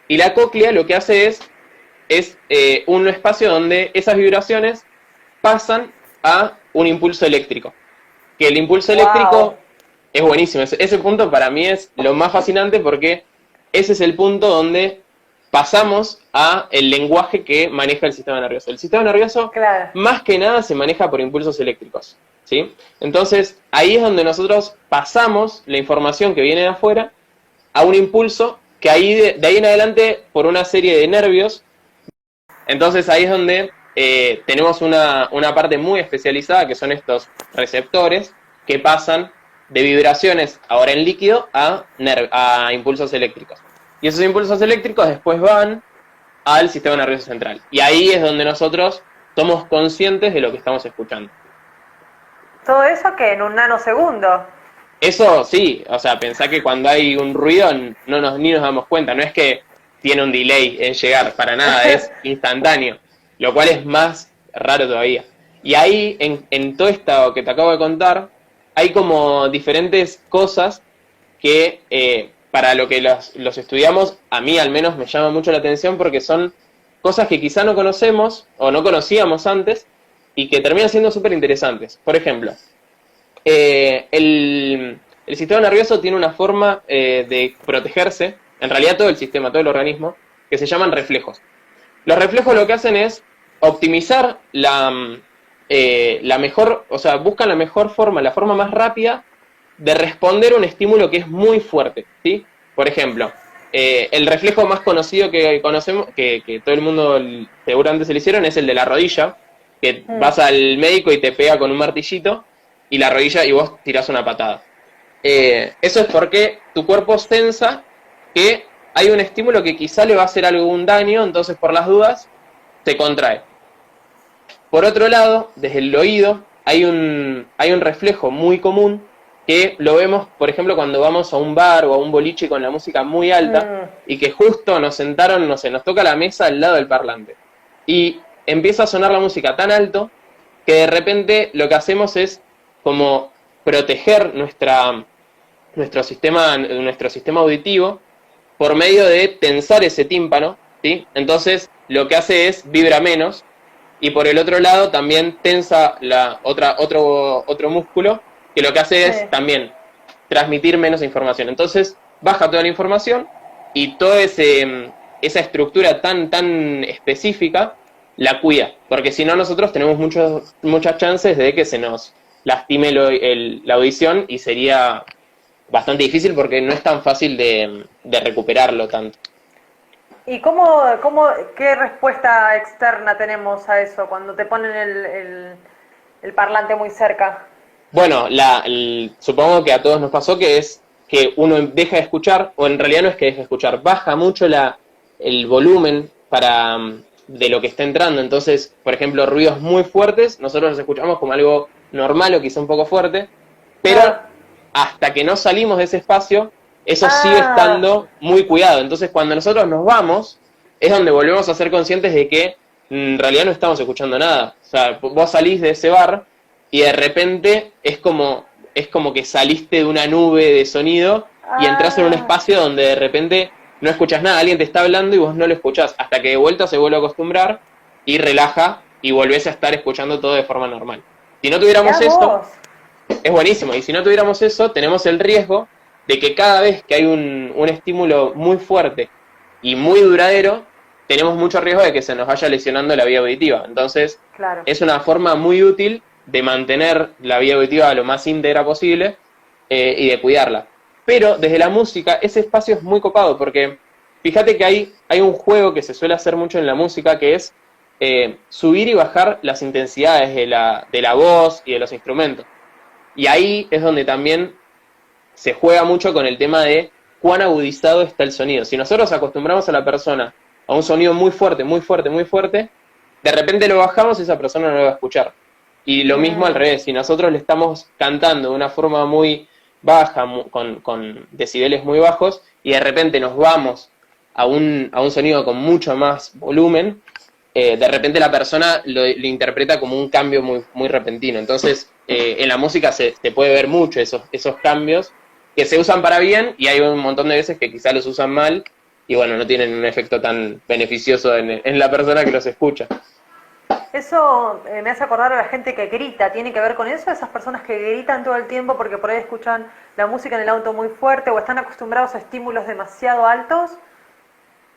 y la cóclea lo que hace es un espacio donde esas vibraciones pasan a un impulso eléctrico. Que el impulso eléctrico es buenísimo. Ese punto para mí es lo más fascinante porque ese es el punto donde pasamos a el lenguaje que maneja el sistema nervioso. El sistema nervioso, claro, más que nada se maneja por impulsos eléctricos, ¿sí? Entonces, ahí es donde nosotros pasamos la información que viene de afuera a un impulso que ahí de ahí en adelante, por una serie de nervios, entonces ahí es donde tenemos una parte muy especializada, que son estos receptores, que pasan de vibraciones, ahora en líquido, a impulsos eléctricos. Y esos impulsos eléctricos después van al sistema nervioso central. Y ahí es donde nosotros somos conscientes de lo que estamos escuchando. ¿Todo eso que en un nanosegundo? Eso sí, o sea, pensá que cuando hay un ruido ni nos damos cuenta, no es que tiene un delay en llegar, para nada, es instantáneo, lo cual es más raro todavía. Y ahí, en todo esto que te acabo de contar, hay como diferentes cosas que para lo que los estudiamos, a mí al menos me llama mucho la atención porque son cosas que quizá no conocemos o no conocíamos antes y que terminan siendo súper interesantes. Por ejemplo, el sistema nervioso tiene una forma de protegerse, en realidad todo el sistema, todo el organismo, que se llaman reflejos. Los reflejos lo que hacen es optimizar la mejor, o sea, buscan la mejor forma, la forma más rápida de responder a un estímulo que es muy fuerte, ¿sí? Por ejemplo, el reflejo más conocido que conocemos, que todo el mundo seguramente se le hicieron, es el de la rodilla, que vas al médico y te pega con un martillito, y la rodilla y vos tirás una patada. Eso es porque tu cuerpo sensa que hay un estímulo que quizá le va a hacer algún daño, entonces por las dudas se contrae. Por otro lado, desde el oído hay un reflejo muy común que lo vemos, por ejemplo, cuando vamos a un bar o a un boliche con la música muy alta y que justo nos sentaron, no sé, nos toca la mesa al lado del parlante. Y empieza a sonar la música tan alto que de repente lo que hacemos es como proteger nuestro sistema auditivo por medio de tensar ese tímpano, ¿sí? Entonces lo que hace es vibra menos, y por el otro lado también tensa otro músculo que lo que hace es también transmitir menos información. Entonces baja toda la información y toda esa estructura tan específica la cuida, porque si no nosotros tenemos muchas chances de que se nos lastime la audición y sería bastante difícil porque no es tan fácil de recuperarlo tanto. ¿Y qué respuesta externa tenemos a eso cuando te ponen el parlante muy cerca? Bueno, supongo que a todos nos pasó que es que uno deja de escuchar, o en realidad no es que deje de escuchar, baja mucho el volumen de lo que está entrando. Entonces, por ejemplo, ruidos muy fuertes, nosotros los escuchamos como algo normal o quizá un poco fuerte, pero hasta que no salimos de ese espacio, eso sigue estando muy cuidado. Entonces, cuando nosotros nos vamos, es donde volvemos a ser conscientes de que en realidad no estamos escuchando nada. O sea, vos salís de ese bar y de repente es como que saliste de una nube de sonido y entras en un espacio donde de repente no escuchas nada, alguien te está hablando y vos no lo escuchás, hasta que de vuelta se vuelve a acostumbrar y relaja y volvés a estar escuchando todo de forma normal. Si no tuviéramos esto, es buenísimo, y si no tuviéramos eso, tenemos el riesgo de que cada vez que hay un estímulo muy fuerte y muy duradero, tenemos mucho riesgo de que se nos vaya lesionando la vía auditiva. Entonces, es una forma muy útil de mantener la vía auditiva lo más íntegra posible y de cuidarla. Pero desde la música, ese espacio es muy copado, porque fíjate que hay un juego que se suele hacer mucho en la música, que es subir y bajar las intensidades de la voz y de los instrumentos. Y ahí es donde también se juega mucho con el tema de cuán agudizado está el sonido. Si nosotros acostumbramos a la persona a un sonido muy fuerte, muy fuerte, muy fuerte, de repente lo bajamos y esa persona no lo va a escuchar. Y lo mismo al revés, si nosotros le estamos cantando de una forma muy baja, con decibeles muy bajos, y de repente nos vamos a un sonido con mucho más volumen, de repente la persona lo interpreta como un cambio muy, muy repentino. Entonces, en la música se puede ver mucho esos cambios que se usan para bien, y hay un montón de veces que quizás los usan mal, y bueno, no tienen un efecto tan beneficioso en la persona que los escucha. Eso me hace acordar a la gente que grita. ¿Tiene que ver con eso? Esas personas que gritan todo el tiempo porque por ahí escuchan la música en el auto muy fuerte o están acostumbrados a estímulos demasiado altos.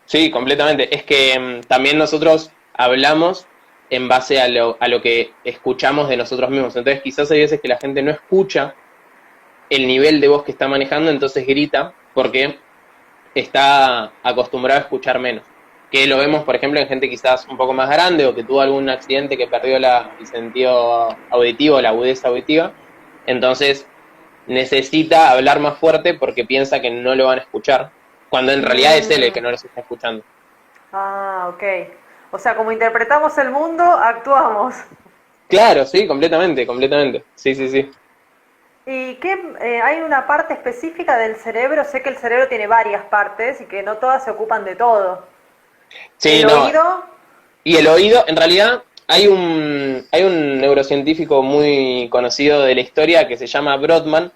Sí, completamente. Es que también nosotros hablamos en base a lo que escuchamos de nosotros mismos. Entonces quizás hay veces que la gente no escucha el nivel de voz que está manejando, entonces grita porque está acostumbrado a escuchar menos. Que lo vemos, por ejemplo, en gente quizás un poco más grande o que tuvo algún accidente que perdió el sentido auditivo, la agudeza auditiva. Entonces necesita hablar más fuerte porque piensa que no lo van a escuchar, cuando en realidad es él el que no los está escuchando. Ah, ok. O sea, como interpretamos el mundo, actuamos. Claro, sí, completamente, completamente. Sí, sí, sí. ¿Y qué, hay una parte específica del cerebro? Sé que el cerebro tiene varias partes y que no todas se ocupan de todo. Sí, ¿El no. oído? Y el oído, en realidad, hay un neurocientífico muy conocido de la historia que se llama Brodmann,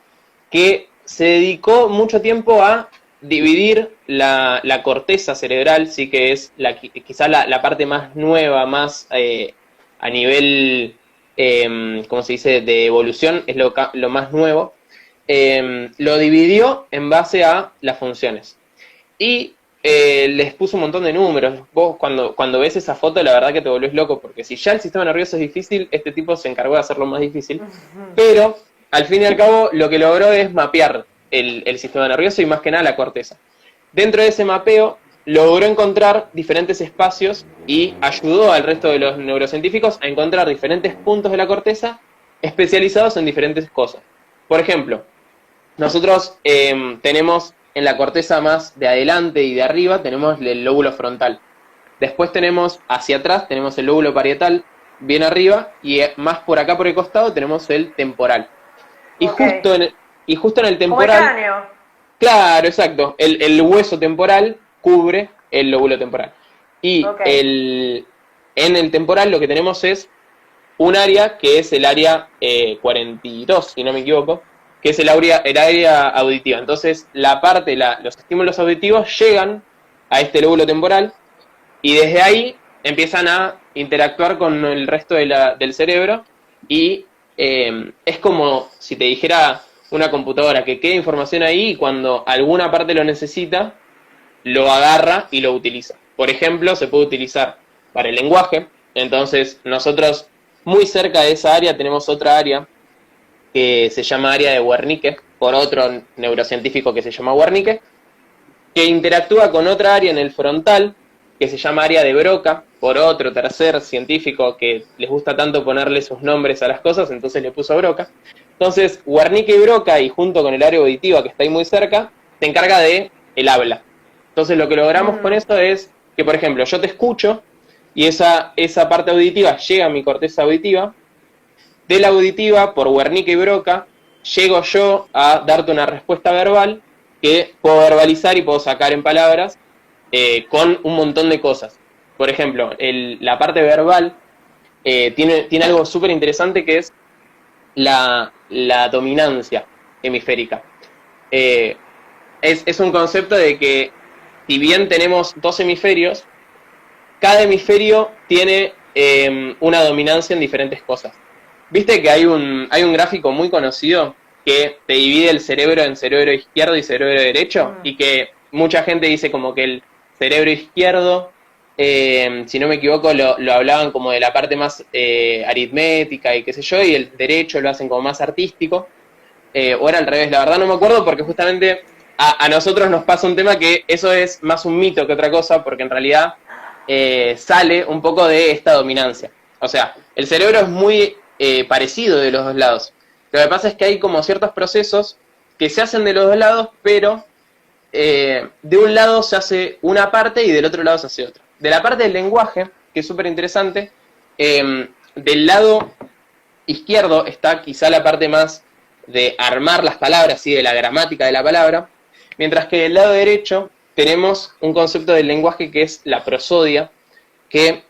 que se dedicó mucho tiempo a dividir la corteza cerebral, sí que es quizá la parte más nueva, más a nivel, ¿cómo se dice?, de evolución, es lo más nuevo. Lo dividió en base a las funciones. Y les puso un montón de números. Vos cuando ves esa foto, la verdad que te volvés loco, porque si ya el sistema nervioso es difícil, este tipo se encargó de hacerlo más difícil. Pero, al fin y al cabo, lo que logró es mapear el sistema nervioso y más que nada la corteza. Dentro de ese mapeo, logró encontrar diferentes espacios y ayudó al resto de los neurocientíficos a encontrar diferentes puntos de la corteza especializados en diferentes cosas. Por ejemplo, nosotros tenemos en la corteza más de adelante y de arriba, tenemos el lóbulo frontal. Después tenemos hacia atrás, tenemos el lóbulo parietal bien arriba, y más por acá por el costado tenemos el temporal. Y, Okay. justo en el temporal... Como el cráneo. Claro, exacto. El hueso temporal cubre el lóbulo temporal. Y Okay. en el temporal lo que tenemos es un área que es el área 42, si no me equivoco, que es el área auditiva. Entonces, los estímulos auditivos llegan a este lóbulo temporal y desde ahí empiezan a interactuar con el resto del cerebro, y es como si te dijera una computadora que queda información ahí y cuando alguna parte lo necesita, lo agarra y lo utiliza. Por ejemplo, se puede utilizar para el lenguaje. Entonces, nosotros muy cerca de esa área tenemos otra área que se llama área de Wernicke, por otro neurocientífico que se llama Wernicke, que interactúa con otra área en el frontal, que se llama área de Broca, por otro tercer científico que les gusta tanto ponerle sus nombres a las cosas, entonces le puso Broca. Entonces, Wernicke y Broca, y junto con el área auditiva que está ahí muy cerca, se encarga de el habla. Entonces, lo que logramos con esto es que, por ejemplo, yo te escucho, y esa parte auditiva llega a mi corteza auditiva. De la auditiva, por Wernicke y Broca, llego yo a darte una respuesta verbal que puedo verbalizar y puedo sacar en palabras con un montón de cosas. Por ejemplo, la parte verbal tiene algo súper interesante que es la dominancia hemisférica. Es un concepto de que si bien tenemos dos hemisferios, cada hemisferio tiene una dominancia en diferentes cosas. Viste que hay un gráfico muy conocido que te divide el cerebro en cerebro izquierdo y cerebro derecho, y que mucha gente dice como que el cerebro izquierdo, si no me equivoco, lo hablaban como de la parte más aritmética y qué sé yo, y el derecho lo hacen como más artístico, o era al revés, la verdad no me acuerdo, porque justamente a nosotros nos pasa un tema que eso es más un mito que otra cosa, porque en realidad sale un poco de esta dominancia. O sea, el cerebro es muy parecido de los dos lados. Lo que pasa es que hay como ciertos procesos que se hacen de los dos lados, pero de un lado se hace una parte y del otro lado se hace otra. De la parte del lenguaje, que es súper interesante, del lado izquierdo está quizá la parte más de armar las palabras, ¿sí? De la gramática de la palabra, mientras que del lado derecho tenemos un concepto del lenguaje que es la prosodia, que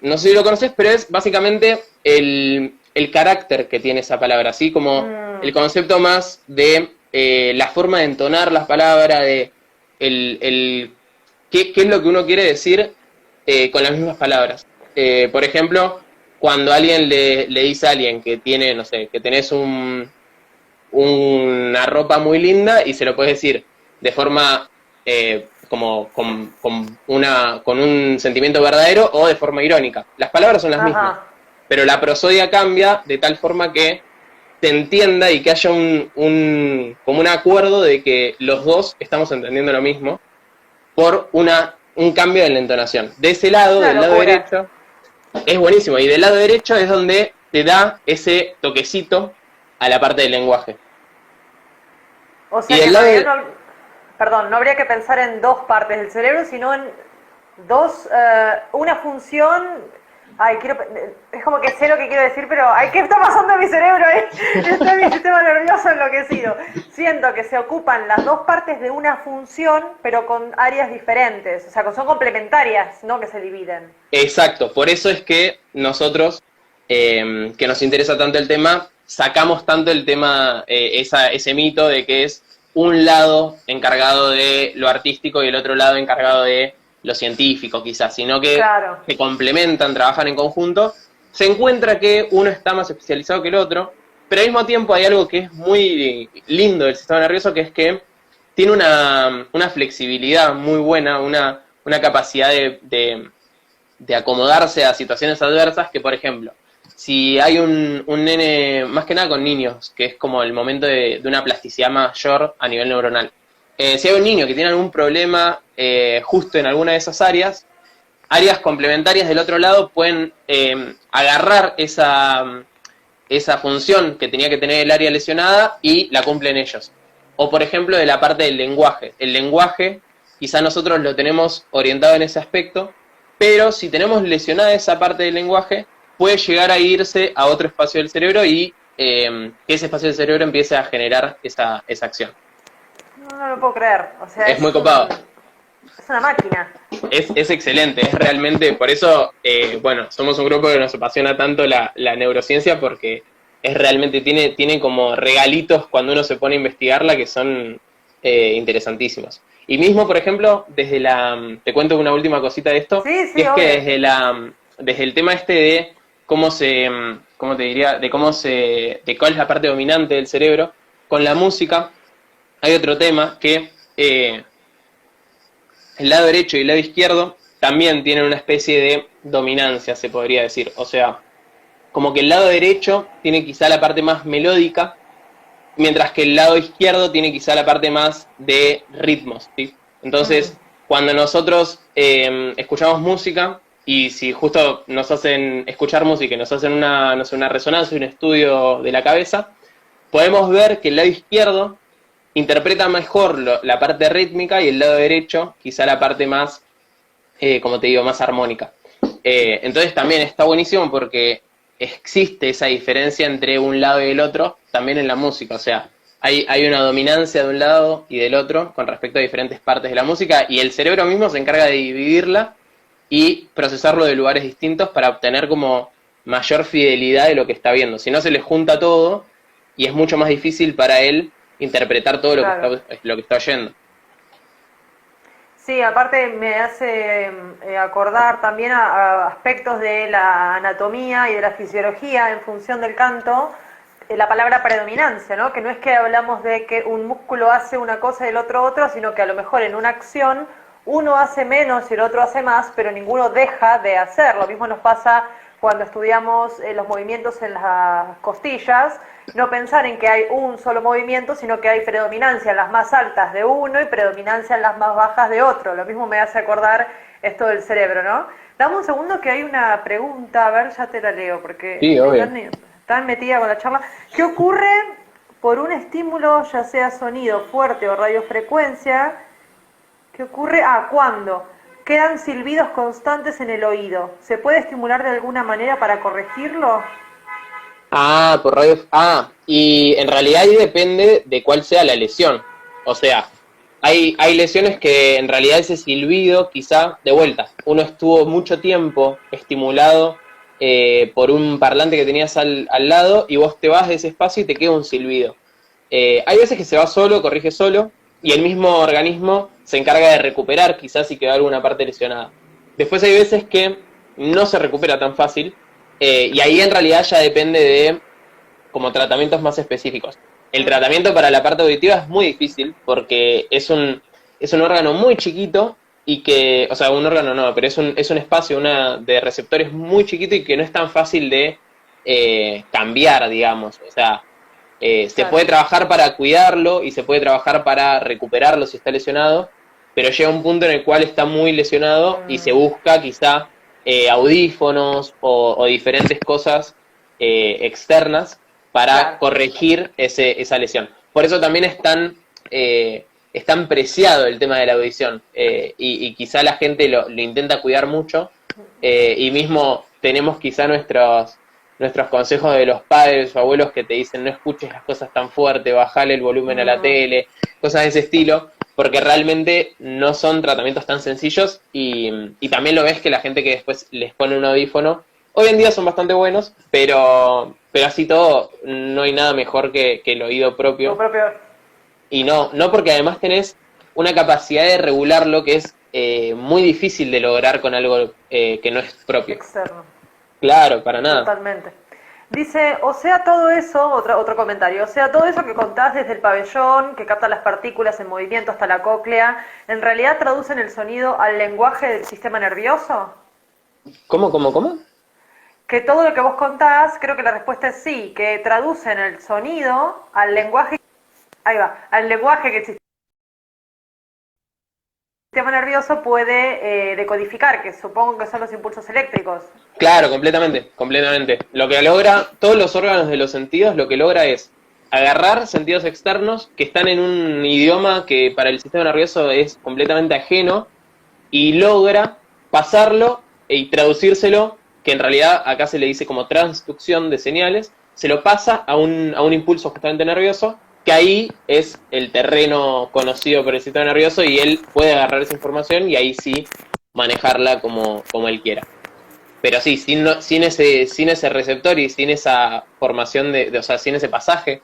no sé si lo conoces, pero es básicamente el carácter que tiene esa palabra, así como el concepto más de la forma de entonar las palabras, de qué es lo que uno quiere decir con las mismas palabras. Por ejemplo, cuando alguien le dice a alguien que tiene, no sé, que tenés una ropa muy linda y se lo puedes decir de forma como con un sentimiento verdadero o de forma irónica. Las palabras son las mismas, pero la prosodia cambia de tal forma que se entienda y que haya como un acuerdo de que los dos estamos entendiendo lo mismo por un cambio en la entonación. De ese lado, del lado derecho, es buenísimo. Y del lado derecho es donde te da ese toquecito a la parte del lenguaje. O sea, que no habría que pensar en dos partes del cerebro, sino en una función. Es como que sé lo que quiero decir, pero ¿qué está pasando en mi cerebro? Está mi sistema nervioso enloquecido. Siento que se ocupan las dos partes de una función, pero con áreas diferentes. O sea, que son complementarias, no que se dividen. Exacto, por eso es que nosotros, que nos interesa tanto el tema, sacamos tanto el tema, ese mito de que es un lado encargado de lo artístico y el otro lado encargado de lo científico quizás, sino que se complementan, trabajan en conjunto. Se encuentra que uno está más especializado que el otro, pero al mismo tiempo hay algo que es muy lindo del sistema nervioso, que es que tiene una flexibilidad muy buena, una capacidad de acomodarse a situaciones adversas, que por ejemplo, si hay un nene, más que nada con niños, que es como el momento de una plasticidad mayor a nivel neuronal, si hay un niño que tiene algún problema justo en alguna de esas áreas complementarias del otro lado pueden agarrar esa función que tenía que tener el área lesionada y la cumplen ellos. O por ejemplo de la parte del lenguaje. El lenguaje quizá nosotros lo tenemos orientado en ese aspecto, pero si tenemos lesionada esa parte del lenguaje, puede llegar a irse a otro espacio del cerebro y que ese espacio del cerebro empiece a generar esa acción. No lo puedo creer. O sea, es muy copado. Es una máquina. Es excelente, es realmente, por eso, bueno, somos un grupo que nos apasiona tanto la neurociencia, porque es realmente, tiene como regalitos cuando uno se pone a investigarla que son interesantísimos. Y mismo, por ejemplo, te cuento una última cosita de esto, sí, que es que desde el tema de cómo te diría, de cuál es la parte dominante del cerebro, con la música, hay otro tema que el lado derecho y el lado izquierdo también tienen una especie de dominancia, se podría decir. O sea, como que el lado derecho tiene quizá la parte más melódica, mientras que el lado izquierdo tiene quizá la parte más de ritmos, ¿sí? Entonces, cuando nosotros escuchamos música, y si justo nos hacen escuchar música y nos hacen una resonancia, un estudio de la cabeza, podemos ver que el lado izquierdo interpreta mejor la parte rítmica y el lado derecho quizá la parte más, como te digo, más armónica. Entonces también está buenísimo porque existe esa diferencia entre un lado y el otro también en la música. O sea, hay una dominancia de un lado y del otro con respecto a diferentes partes de la música, y el cerebro mismo se encarga de dividirla y procesarlo de lugares distintos para obtener como mayor fidelidad de lo que está viendo. Si no, se le junta todo y es mucho más difícil para él interpretar todo lo que está oyendo. Sí, aparte me hace acordar también a aspectos de la anatomía y de la fisiología en función del canto, la palabra predominancia, ¿no? Que no es que hablamos de que un músculo hace una cosa y el otro otra, sino que a lo mejor en una acción uno hace menos y el otro hace más, pero ninguno deja de hacer. Lo mismo nos pasa cuando estudiamos los movimientos en las costillas, no pensar en que hay un solo movimiento, sino que hay predominancia en las más altas de uno y predominancia en las más bajas de otro. Lo mismo me hace acordar todo el cerebro, ¿no? Dame un segundo que hay una pregunta, a ver, ya te la leo, porque Sí, obvio. tan metida con la charla. ¿Qué ocurre por un estímulo, ya sea sonido fuerte o radiofrecuencia? ¿Qué ocurre? ¿Cuándo? Quedan silbidos constantes en el oído. ¿Se puede estimular de alguna manera para corregirlo? Por radio. Y en realidad ahí depende de cuál sea la lesión. O sea, hay lesiones que en realidad ese silbido, quizá, de vuelta, uno estuvo mucho tiempo estimulado por un parlante que tenías al lado y vos te vas de ese espacio y te queda un silbido. Hay veces que se va solo, corrige solo, y el mismo organismo se encarga de recuperar quizás si quedó alguna parte lesionada. Después hay veces que no se recupera tan fácil, y ahí en realidad ya depende de como tratamientos más específicos. El tratamiento para la parte auditiva es muy difícil porque es un órgano muy chiquito y que, o sea, un órgano no, pero es un espacio de receptores muy chiquito y que no es tan fácil de cambiar, digamos. O sea, se puede trabajar para cuidarlo y se puede trabajar para recuperarlo si está lesionado, pero llega un punto en el cual está muy lesionado y se busca quizá audífonos o diferentes cosas externas para corregir esa lesión. Por eso también es tan preciado el tema de la audición y quizá la gente lo intenta cuidar mucho y mismo tenemos quizá nuestros consejos de los padres o abuelos que te dicen no escuches las cosas tan fuerte, bajale el volumen a la tele, cosas de ese estilo, porque realmente no son tratamientos tan sencillos y también lo ves que la gente que después les pone un audífono, hoy en día son bastante buenos, pero así todo no hay nada mejor que el oído propio. Y no porque además tenés una capacidad de regularlo que es muy difícil de lograr con algo que no es propio. Externo. Claro, para nada. Totalmente. Dice, o sea, todo eso, otro comentario, o sea, todo eso que contás desde el pabellón, que capta las partículas en movimiento hasta la cóclea, ¿en realidad traducen el sonido al lenguaje del sistema nervioso? ¿Cómo? Que todo lo que vos contás, creo que la respuesta es sí, que traducen el sonido al lenguaje, al lenguaje que el sistema nervioso puede decodificar, que supongo que son los impulsos eléctricos. Claro, completamente. Lo que logra, todos los órganos de los sentidos, lo que logra es agarrar sentidos externos que están en un idioma que para el sistema nervioso es completamente ajeno y logra pasarlo y traducírselo, que en realidad acá se le dice como transducción de señales, se lo pasa a un impulso justamente nervioso, que ahí es el terreno conocido por el sistema nervioso y él puede agarrar esa información y ahí sí manejarla como él quiera. Pero sí, sin ese receptor y sin esa formación o sea, sin ese pasaje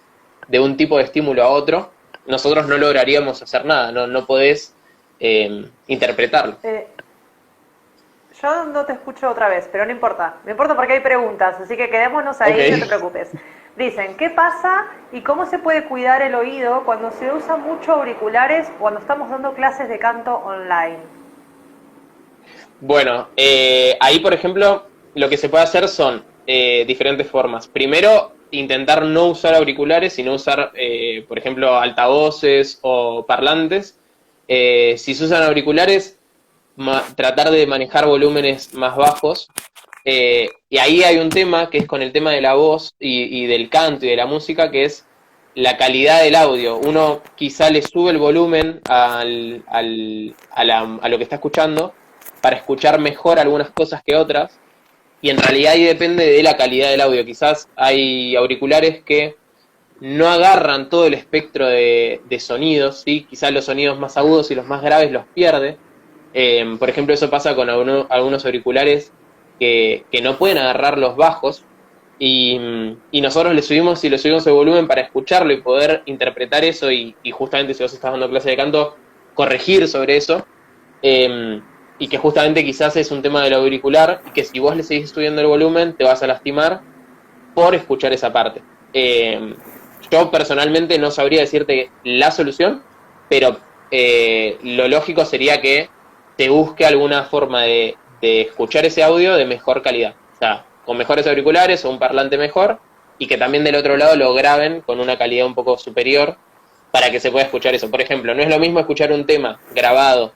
de un tipo de estímulo a otro, nosotros no lograríamos hacer nada, no podés interpretarlo. Yo no te escucho otra vez, pero no importa. No importa porque hay preguntas, así que quedémonos ahí, okay. No te preocupes. Dicen, ¿qué pasa y cómo se puede cuidar el oído cuando se usan mucho auriculares cuando estamos dando clases de canto online? Bueno, ahí por ejemplo lo que se puede hacer son diferentes formas. Primero, intentar no usar auriculares, sino usar, por ejemplo, altavoces o parlantes. Si se usan auriculares, tratar de manejar volúmenes más bajos. Y ahí hay un tema que es con el tema de la voz y del canto y de la música, que es la calidad del audio. Uno quizá le sube el volumen a lo que está escuchando para escuchar mejor algunas cosas que otras, y en realidad ahí depende de la calidad del audio. Quizás hay auriculares que no agarran todo el espectro de sonidos, ¿sí? Quizás los sonidos más agudos y los más graves los pierde. Por ejemplo, eso pasa con algunos auriculares que no pueden agarrar los bajos, y nosotros le subimos el volumen para escucharlo y poder interpretar eso y justamente si vos estás dando clase de canto, corregir sobre eso. Y que justamente quizás es un tema del auricular y que si vos le seguís subiendo el volumen te vas a lastimar por escuchar esa parte. Yo personalmente no sabría decirte la solución, pero lo lógico sería que te busque alguna forma de escuchar ese audio de mejor calidad. O sea, con mejores auriculares o un parlante mejor, y que también del otro lado lo graben con una calidad un poco superior para que se pueda escuchar eso. Por ejemplo, no es lo mismo escuchar un tema grabado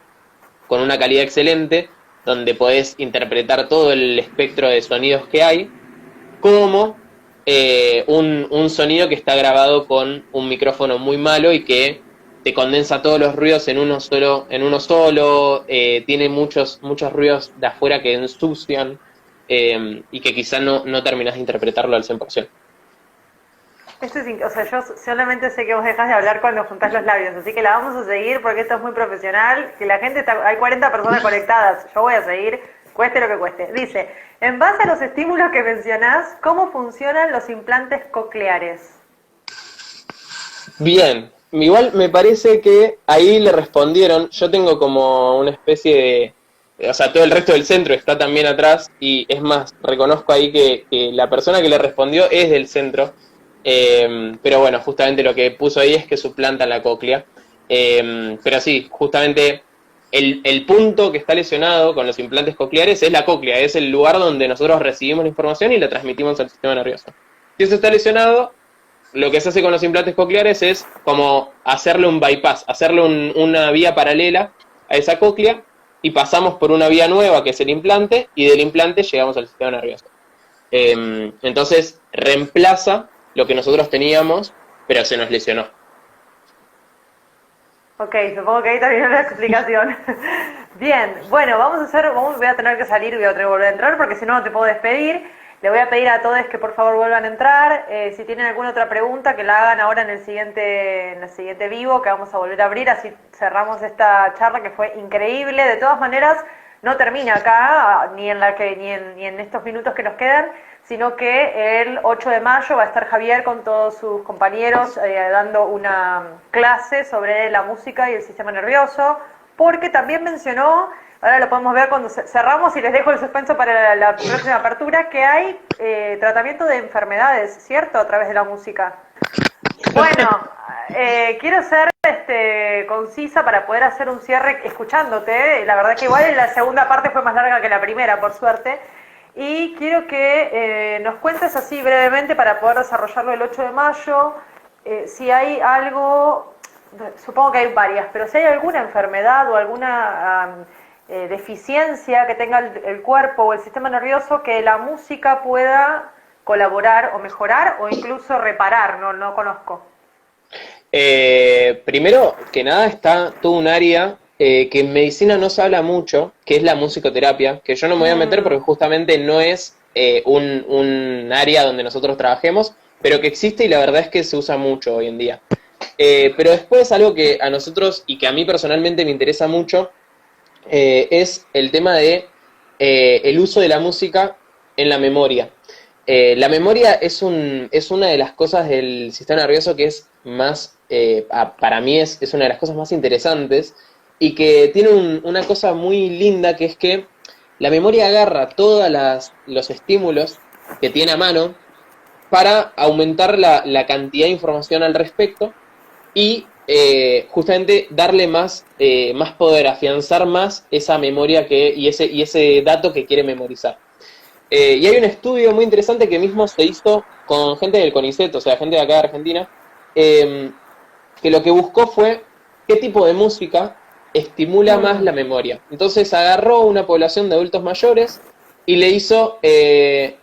con una calidad excelente donde podés interpretar todo el espectro de sonidos que hay, como un sonido que está grabado con un micrófono muy malo y que te condensa todos los ruidos en uno solo, tiene muchos ruidos de afuera que ensucian, y que quizá no terminás de interpretarlo al 100%. Esto es, o sea, yo solamente sé que vos dejas de hablar cuando juntás los labios, así que la vamos a seguir porque esto es muy profesional, que la gente hay 40 personas conectadas, yo voy a seguir, cueste lo que cueste. Dice, en base a los estímulos que mencionás, ¿cómo funcionan los implantes cocleares? Bien, igual me parece que ahí le respondieron, yo tengo como una especie de, o sea, todo el resto del centro está también atrás, y es más, reconozco ahí que la persona que le respondió es del centro, pero bueno, justamente lo que puso ahí es que suplanta la cóclea, pero sí, justamente el punto que está lesionado con los implantes cocleares es la cóclea, es el lugar donde nosotros recibimos la información y la transmitimos al sistema nervioso. Si eso está lesionado, lo que se hace con los implantes cocleares es como hacerle un bypass, hacerle una vía paralela a esa cóclea, y pasamos por una vía nueva que es el implante, y del implante llegamos al sistema nervioso. Entonces reemplaza lo que nosotros teníamos, pero se nos lesionó. Ok, supongo que ahí terminó la explicación. Bien, bueno, voy a tener que salir y voy a tener que volver a entrar porque si no, no te puedo despedir. Le voy a pedir a todos que por favor vuelvan a entrar. Si tienen alguna otra pregunta, que la hagan ahora en el siguiente vivo, que vamos a volver a abrir, así cerramos esta charla que fue increíble. De todas maneras, no termina acá, ni en estos minutos que nos quedan, sino que el 8 de mayo va a estar Javier con todos sus compañeros dando una clase sobre la música y el sistema nervioso, porque también mencionó, ahora lo podemos ver cuando cerramos y les dejo el suspenso para la próxima apertura, que hay tratamiento de enfermedades, ¿cierto?, a través de la música. Bueno, quiero ser concisa para poder hacer un cierre escuchándote. La verdad que igual la segunda parte fue más larga que la primera, por suerte. Y quiero que nos cuentes así brevemente para poder desarrollarlo el 8 de mayo, si hay algo, supongo que hay varias, pero si hay alguna enfermedad o alguna deficiencia que tenga el cuerpo o el sistema nervioso que la música pueda colaborar o mejorar o incluso reparar, no conozco. Primero que nada está todo un área que en medicina no se habla mucho, que es la musicoterapia, que yo no me voy a meter porque justamente no es un área donde nosotros trabajemos, pero que existe y la verdad es que se usa mucho hoy en día. Pero después algo que a nosotros y que a mí personalmente me interesa mucho es el tema de el uso de la música en la memoria. La memoria es una de las cosas del sistema nervioso que es más, para mí es una de las cosas más interesantes, y que tiene una cosa muy linda, que es que la memoria agarra todos los estímulos que tiene a mano para aumentar la cantidad de información al respecto y justamente darle más poder, afianzar más esa memoria y ese dato que quiere memorizar. Y hay un estudio muy interesante que mismo se hizo con gente del CONICET, o sea, gente de acá de Argentina, que lo que buscó fue qué tipo de música estimula más la memoria. Entonces agarró una población de adultos mayores y le hizo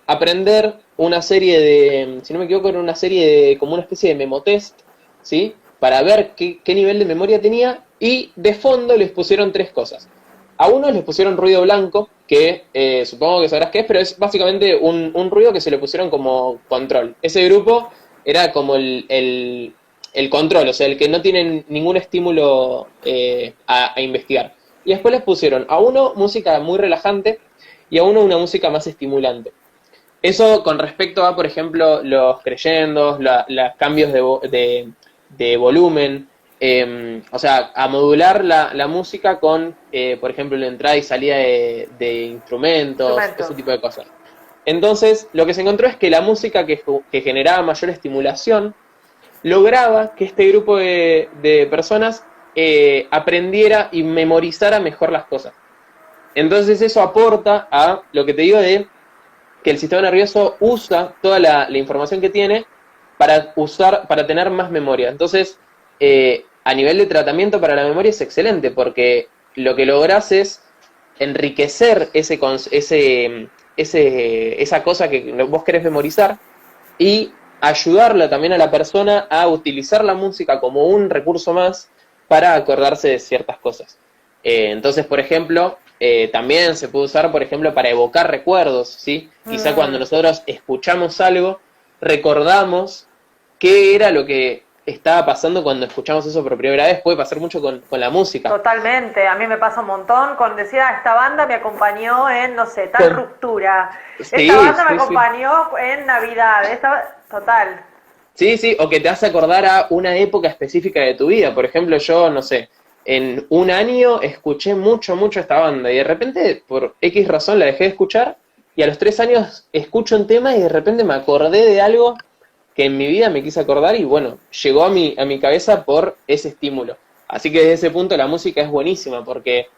aprender una serie de, si no me equivoco, era una serie de, como una especie de memotest, ¿sí?, para ver qué nivel de memoria tenía, y de fondo les pusieron 3 cosas. A unos les pusieron ruido blanco, que supongo que sabrás qué es, pero es básicamente un ruido que se le pusieron como control. Ese grupo era como el control, o sea, el que no tiene ningún estímulo a investigar. Y después les pusieron a uno música muy relajante y a uno una música más estimulante. Eso con respecto a, por ejemplo, los creyendos, los cambios de volumen, o sea, a modular la música con, por ejemplo, la entrada y salida de instrumentos, ese tipo de cosas. Entonces, lo que se encontró es que la música que generaba mayor estimulación lograba que este grupo de personas aprendiera y memorizara mejor las cosas. Entonces eso aporta a lo que te digo de que el sistema nervioso usa toda la información que tiene para tener más memoria. Entonces, a nivel de tratamiento para la memoria es excelente, porque lo que lográs es enriquecer esa cosa que vos querés memorizar y ayudarla también a la persona a utilizar la música como un recurso más para acordarse de ciertas cosas. Entonces, por ejemplo, también se puede usar, por ejemplo, para evocar recuerdos, ¿sí? Quizá cuando nosotros escuchamos algo, recordamos qué era lo que estaba pasando cuando escuchamos eso por primera vez. Puede pasar mucho con la música. Totalmente, a mí me pasa un montón con decir, esta banda me acompañó en, no sé, tal ruptura, esta banda me acompañó en Navidad, total. Sí, sí, o que te hace acordar a una época específica de tu vida. Por ejemplo, yo, no sé, en un año escuché mucho esta banda y de repente, por X razón, la dejé de escuchar y a los 3 años escucho un tema y de repente me acordé de algo que en mi vida me quise acordar y bueno, llegó a mi cabeza por ese estímulo. Así que desde ese punto la música es buenísima porque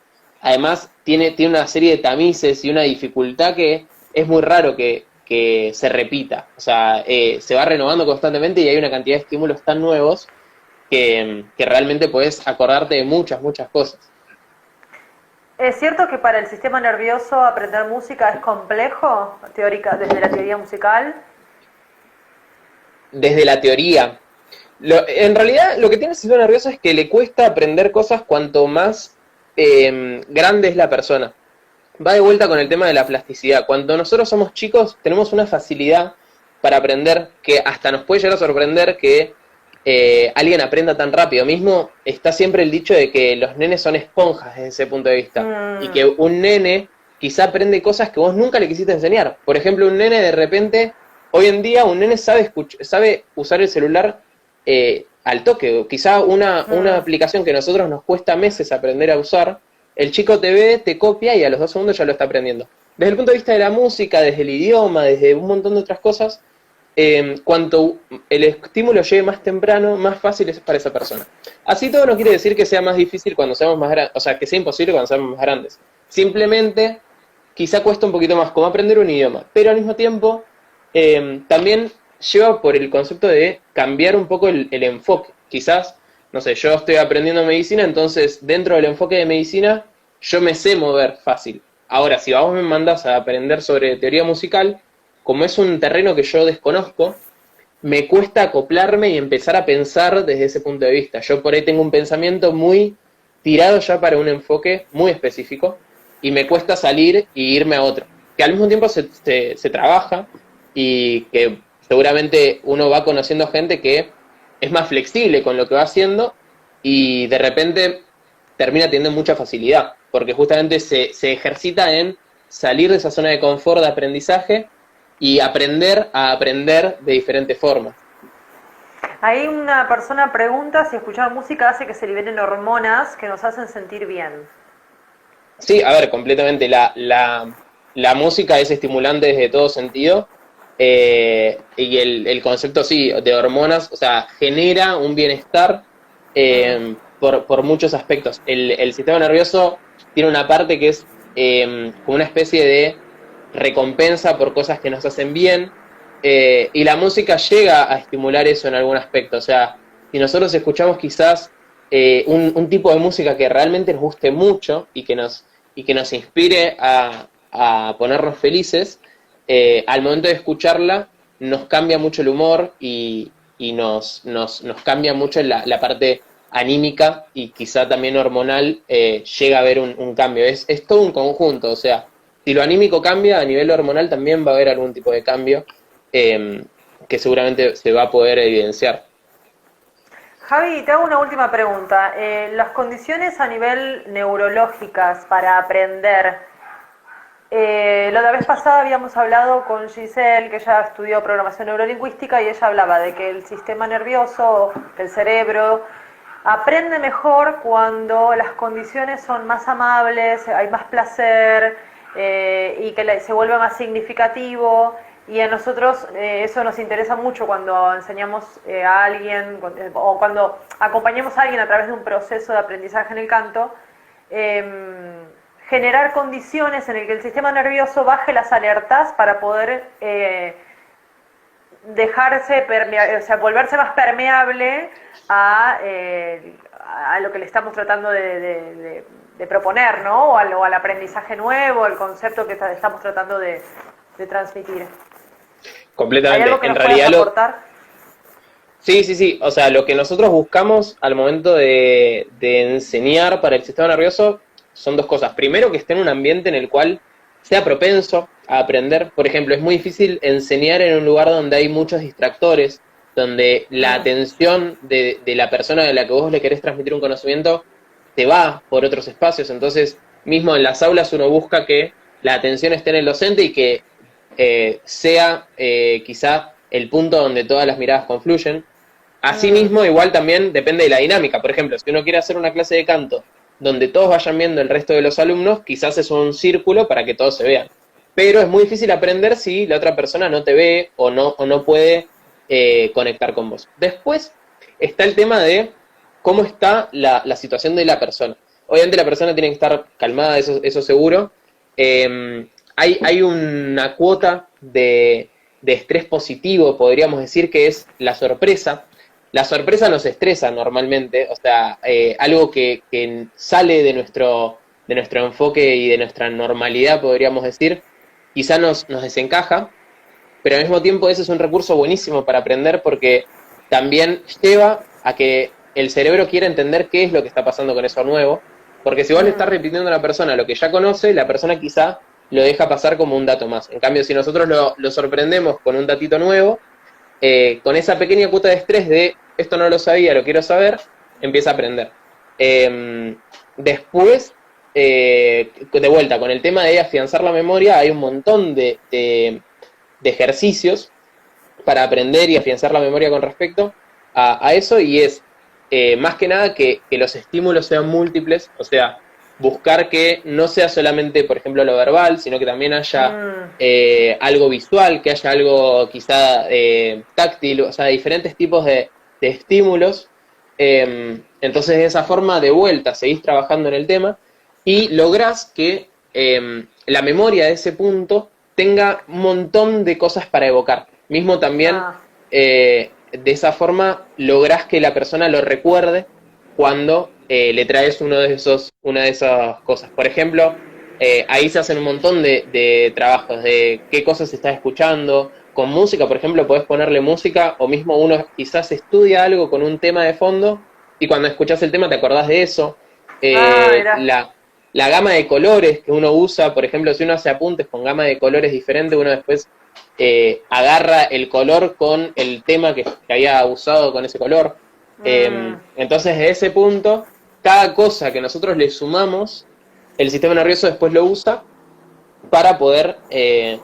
además tiene una serie de tamices y una dificultad que es muy raro que se repita. O sea, se va renovando constantemente y hay una cantidad de estímulos tan nuevos que realmente puedes acordarte de muchas cosas. ¿Es cierto que para el sistema nervioso aprender música es complejo, teórica, desde la teoría musical? Desde la teoría. En realidad, lo que tiene el sistema nervioso es que le cuesta aprender cosas cuanto más grande es la persona. Va de vuelta con el tema de la plasticidad. Cuando nosotros somos chicos, tenemos una facilidad para aprender que hasta nos puede llegar a sorprender que alguien aprenda tan rápido. Mismo está siempre el dicho de que los nenes son esponjas desde ese punto de vista. Y que un nene quizá aprende cosas que vos nunca le quisiste enseñar. Por ejemplo, un nene de repente, hoy en día, un nene sabe usar el celular al toque. O quizá una aplicación que a nosotros nos cuesta meses aprender a usar, el chico te ve, te copia y a los 2 segundos ya lo está aprendiendo. Desde el punto de vista de la música, desde el idioma, desde un montón de otras cosas, cuanto el estímulo llegue más temprano, más fácil es para esa persona. Así todo no quiere decir que sea más difícil cuando seamos más grandes, o sea, que sea imposible cuando seamos más grandes. Simplemente, quizá cuesta un poquito más como aprender un idioma, pero al mismo tiempo, también lleva por el concepto de cambiar un poco el enfoque. Quizás, no sé, yo estoy aprendiendo medicina, entonces dentro del enfoque de medicina, yo me sé mover fácil. Ahora, si vos me mandás a aprender sobre teoría musical, como es un terreno que yo desconozco, me cuesta acoplarme y empezar a pensar desde ese punto de vista. Yo por ahí tengo un pensamiento muy tirado ya para un enfoque muy específico y me cuesta salir y irme a otro. Que al mismo tiempo se trabaja y que seguramente uno va conociendo gente que es más flexible con lo que va haciendo y de repente termina teniendo mucha facilidad, porque justamente se ejercita en salir de esa zona de confort de aprendizaje y aprender a aprender de diferentes formas. Ahí una persona pregunta si escuchar música hace que se liberen hormonas que nos hacen sentir bien. Sí, a ver, completamente. La música es estimulante desde todo sentido. Y el concepto, sí, de hormonas, o sea, genera un bienestar por muchos aspectos. El sistema nervioso tiene una parte que es como una especie de recompensa por cosas que nos hacen bien. Y la música llega a estimular eso en algún aspecto. O sea, si nosotros escuchamos quizás un tipo de música que realmente nos guste mucho y que nos inspire a ponernos felices, al momento de escucharla nos cambia mucho el humor y nos cambia mucho la parte anímica y quizá también hormonal, llega a haber un cambio. Es todo un conjunto, o sea, si lo anímico cambia, a nivel hormonal también va a haber algún tipo de cambio que seguramente se va a poder evidenciar. Javi, te hago una última pregunta. Las condiciones a nivel neurológicas para aprender. La vez pasada habíamos hablado con Giselle, que ella estudió programación neurolingüística, y ella hablaba de que el sistema nervioso, el cerebro, aprende mejor cuando las condiciones son más amables, hay más placer y que se vuelve más significativo. Y a nosotros eso nos interesa mucho cuando enseñamos a alguien o cuando acompañamos a alguien a través de un proceso de aprendizaje en el canto, generar condiciones en el que el sistema nervioso baje las alertas para poder o sea, volverse más permeable a lo que le estamos tratando de proponer, ¿no? O al aprendizaje nuevo, el concepto que estamos tratando de transmitir. Completamente. ¿Hay algo que En nos puedas realidad aportar? Sí. O sea, lo que nosotros buscamos al momento de enseñar para el sistema nervioso son dos cosas. Primero, que esté en un ambiente en el cual sea propenso a aprender. Por ejemplo, es muy difícil enseñar en un lugar donde hay muchos distractores, donde la atención de la persona a la que vos le querés transmitir un conocimiento te va por otros espacios. Entonces, mismo en las aulas uno busca que la atención esté en el docente y que sea quizá el punto donde todas las miradas confluyen. Asimismo, igual también depende de la dinámica. Por ejemplo, si uno quiere hacer una clase de canto donde todos vayan viendo el resto de los alumnos, quizás es un círculo para que todos se vean. Pero es muy difícil aprender si la otra persona no te ve o no puede conectar con vos. Después está el tema de cómo está la situación de la persona. Obviamente la persona tiene que estar calmada, eso seguro. Hay una cuota de estrés positivo, podríamos decir, que es la sorpresa. La sorpresa nos estresa normalmente, o sea, algo que sale de nuestro enfoque y de nuestra normalidad, podríamos decir, quizá nos desencaja, pero al mismo tiempo ese es un recurso buenísimo para aprender porque también lleva a que el cerebro quiera entender qué es lo que está pasando con eso nuevo, porque si vos le estás repitiendo a la persona lo que ya conoce, la persona quizá lo deja pasar como un dato más. En cambio, si nosotros lo sorprendemos con un datito nuevo, con esa pequeña cuota de estrés de esto no lo sabía, lo quiero saber, empieza a aprender. Después, de vuelta, con el tema de afianzar la memoria, hay un montón de ejercicios para aprender y afianzar la memoria con respecto a eso, y es más que nada que los estímulos sean múltiples, o sea, buscar que no sea solamente, por ejemplo, lo verbal, sino que también haya algo visual, que haya algo quizá táctil, o sea, diferentes tipos de estímulos. Entonces, de esa forma, de vuelta, seguís trabajando en el tema y lográs que la memoria de ese punto tenga un montón de cosas para evocar. Mismo también, de esa forma, lográs que la persona lo recuerde cuando le traes una de esas cosas. Por ejemplo, ahí se hacen un montón de trabajos de qué cosas estás escuchando. Con música, por ejemplo, podés ponerle música, o mismo uno quizás estudia algo con un tema de fondo, y cuando escuchás el tema te acordás de eso. La gama de colores que uno usa, por ejemplo, si uno hace apuntes con gama de colores diferente, uno después agarra el color con el tema que había usado con ese color. Entonces, de ese punto, cada cosa que nosotros le sumamos, el sistema nervioso después lo usa para poder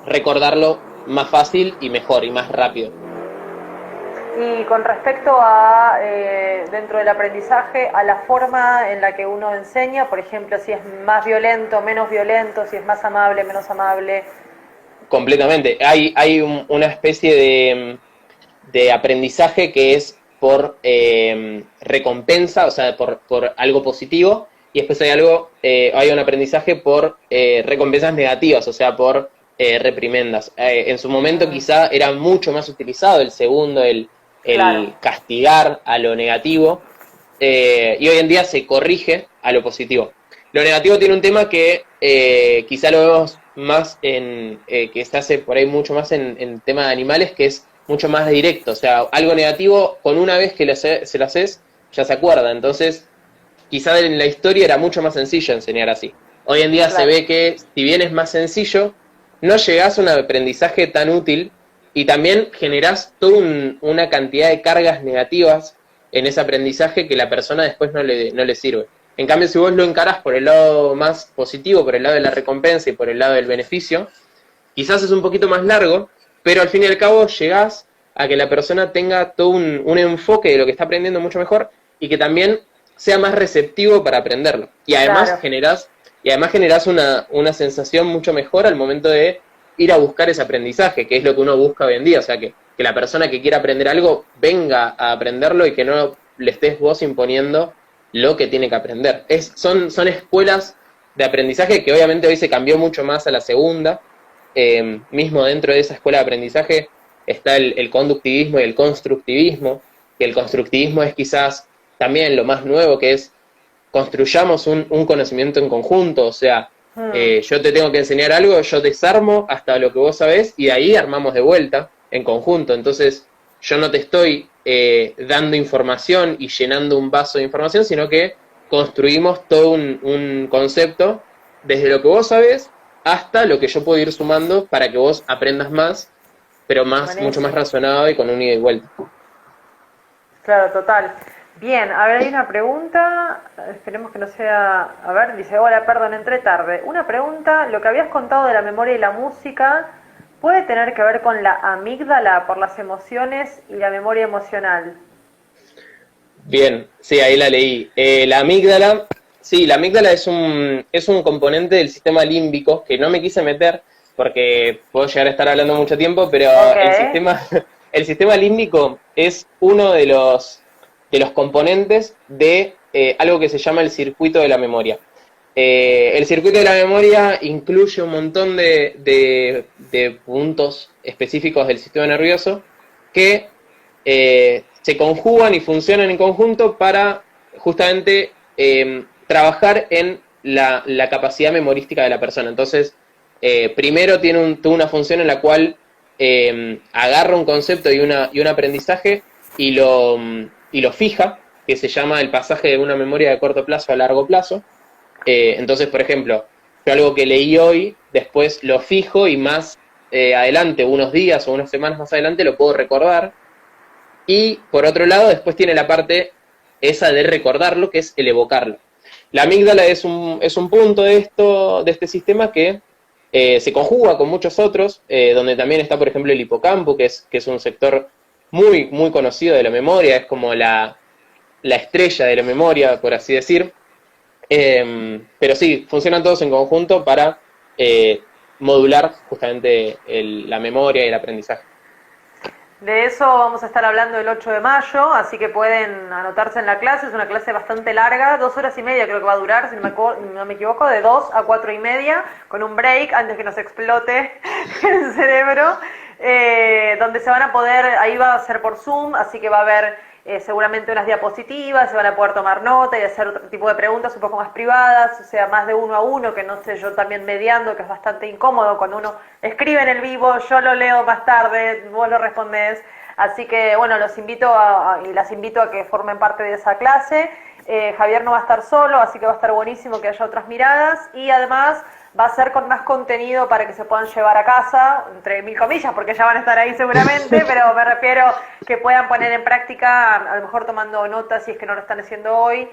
recordarlo más fácil y mejor y más rápido. Y con respecto a, dentro del aprendizaje, a la forma en la que uno enseña, por ejemplo, si es más violento, menos violento, si es más amable, menos amable. Completamente. Hay una especie de aprendizaje que es por recompensa, o sea, por algo positivo, y después hay un aprendizaje por recompensas negativas, o sea, por reprimendas. En su momento quizá era mucho más utilizado el segundo, el castigar a lo negativo, y hoy en día se corrige a lo positivo. Lo negativo tiene un tema que quizá lo vemos más que se hace por ahí mucho más en tema de animales, que es mucho más directo. O sea, algo negativo, con una vez que se lo haces, ya se acuerda. Entonces, quizá en la historia era mucho más sencillo enseñar así. Hoy en día se ve que, si bien es más sencillo, no llegás a un aprendizaje tan útil, y también generás toda una cantidad de cargas negativas en ese aprendizaje que la persona después no le sirve. En cambio, si vos lo encarás por el lado más positivo, por el lado de la recompensa y por el lado del beneficio, quizás es un poquito más largo, pero al fin y al cabo llegás a que la persona tenga todo un enfoque de lo que está aprendiendo mucho mejor, y que también sea más receptivo para aprenderlo. Y además generás una sensación mucho mejor al momento de ir a buscar ese aprendizaje, que es lo que uno busca hoy en día. O sea, que la persona que quiera aprender algo venga a aprenderlo y que no le estés vos imponiendo lo que tiene que aprender. Son escuelas de aprendizaje que obviamente hoy se cambió mucho más a la segunda. Mismo dentro de esa escuela de aprendizaje está el conductivismo y el constructivismo, que el constructivismo es quizás también lo más nuevo, que es construyamos un conocimiento en conjunto, o sea, yo te tengo que enseñar algo, yo desarmo hasta lo que vos sabés y de ahí armamos de vuelta en conjunto. Entonces, yo no te estoy dando información y llenando un vaso de información, sino que construimos todo un concepto desde lo que vos sabés hasta lo que yo puedo ir sumando para que vos aprendas más, pero mucho más razonado y con un ida y vuelta. Claro, total. Bien, a ver, hay una pregunta, esperemos que no sea, a ver, dice, hola, perdón, entré tarde. Una pregunta, lo que habías contado de la memoria y la música, ¿puede tener que ver con la amígdala por las emociones y la memoria emocional? Bien, sí, ahí la leí. La amígdala, sí, la amígdala es un componente del sistema límbico que no me quise meter porque puedo llegar a estar hablando mucho tiempo, pero Okay. el sistema límbico es uno de los componentes de algo que se llama el circuito de la memoria. El circuito de la memoria incluye un montón de puntos específicos del sistema nervioso que se conjugan y funcionan en conjunto para justamente trabajar en la capacidad memorística de la persona. Entonces, primero tiene una función en la cual agarra un concepto y un aprendizaje y lo fija, que se llama el pasaje de una memoria de corto plazo a largo plazo. Entonces, por ejemplo, yo algo que leí hoy, después lo fijo y más adelante, unos días o unas semanas más adelante, lo puedo recordar. Y por otro lado, después tiene la parte esa de recordarlo, que es el evocarlo. La amígdala es un punto de este sistema que se conjuga con muchos otros, donde también está, por ejemplo, el hipocampo, que es un sector muy, muy conocido de la memoria, es como la estrella de la memoria, por así decir. Pero sí, funcionan todos en conjunto para modular justamente la memoria y el aprendizaje. De eso vamos a estar hablando el 8 de mayo, así que pueden anotarse en la clase. Es una clase bastante larga, 2 horas y media creo que va a durar, si no me equivoco, de 2 a 4 y media, con un break antes que nos explote el cerebro, donde se van a poder, ahí va a ser por Zoom, así que va a haber seguramente unas diapositivas, se van a poder tomar nota y hacer otro tipo de preguntas un poco más privadas, o sea, más de uno a uno, que no sé, yo también mediando, que es bastante incómodo cuando uno escribe en el vivo, yo lo leo más tarde, vos lo respondés, así que bueno, los invito y las invito a que formen parte de esa clase. Javier no va a estar solo, así que va a estar buenísimo que haya otras miradas y además va a ser con más contenido para que se puedan llevar a casa, entre mil comillas, porque ya van a estar ahí seguramente, pero me refiero que puedan poner en práctica, a lo mejor tomando notas si es que no lo están haciendo hoy,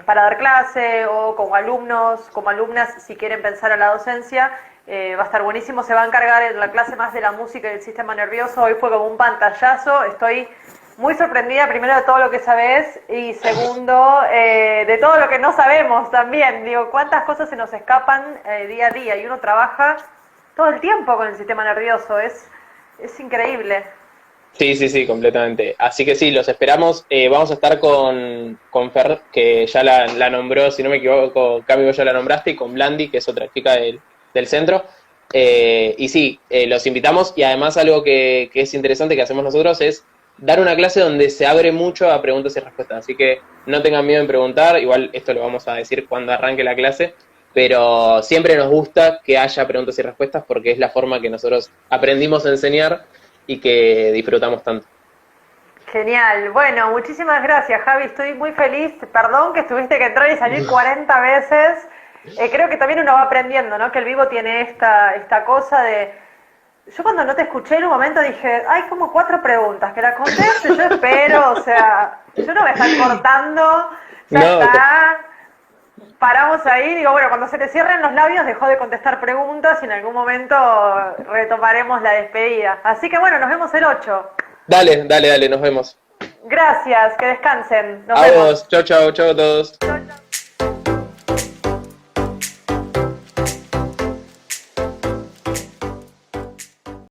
para dar clase o como alumnos, como alumnas, si quieren pensar en la docencia. Va a estar buenísimo, se va a encargar en la clase más de la música y del sistema nervioso. Hoy fue como un pantallazo, estoy muy sorprendida, primero, de todo lo que sabés y segundo, de todo lo que no sabemos también. Digo, cuántas cosas se nos escapan día a día y uno trabaja todo el tiempo con el sistema nervioso, es increíble. Sí, sí, sí, completamente. Así que sí, los esperamos. Vamos a estar con Fer, que ya la nombró, si no me equivoco, Cami, vos ya la nombraste, y con Blandi, que es otra chica del centro. Y sí, los invitamos, y además algo que es interesante que hacemos nosotros es dar una clase donde se abre mucho a preguntas y respuestas. Así que no tengan miedo en preguntar, igual esto lo vamos a decir cuando arranque la clase, pero siempre nos gusta que haya preguntas y respuestas porque es la forma que nosotros aprendimos a enseñar y que disfrutamos tanto. Genial, bueno, muchísimas gracias, Javi, estoy muy feliz, perdón que tuviste que entrar y salir 40 veces, creo que también uno va aprendiendo, ¿no? Que el vivo tiene esta cosa de... Yo cuando no te escuché en un momento dije, hay como 4 preguntas, que las conteste, yo espero, o sea, yo no me están cortando, ya No, está, paramos ahí, digo, bueno, cuando se te cierren los labios dejó de contestar preguntas y en algún momento retomaremos la despedida. Así que bueno, nos vemos el 8. dale, dale, dale, nos vemos. Gracias, que descansen, nos A vemos. vos, chau, chau, chau a todos.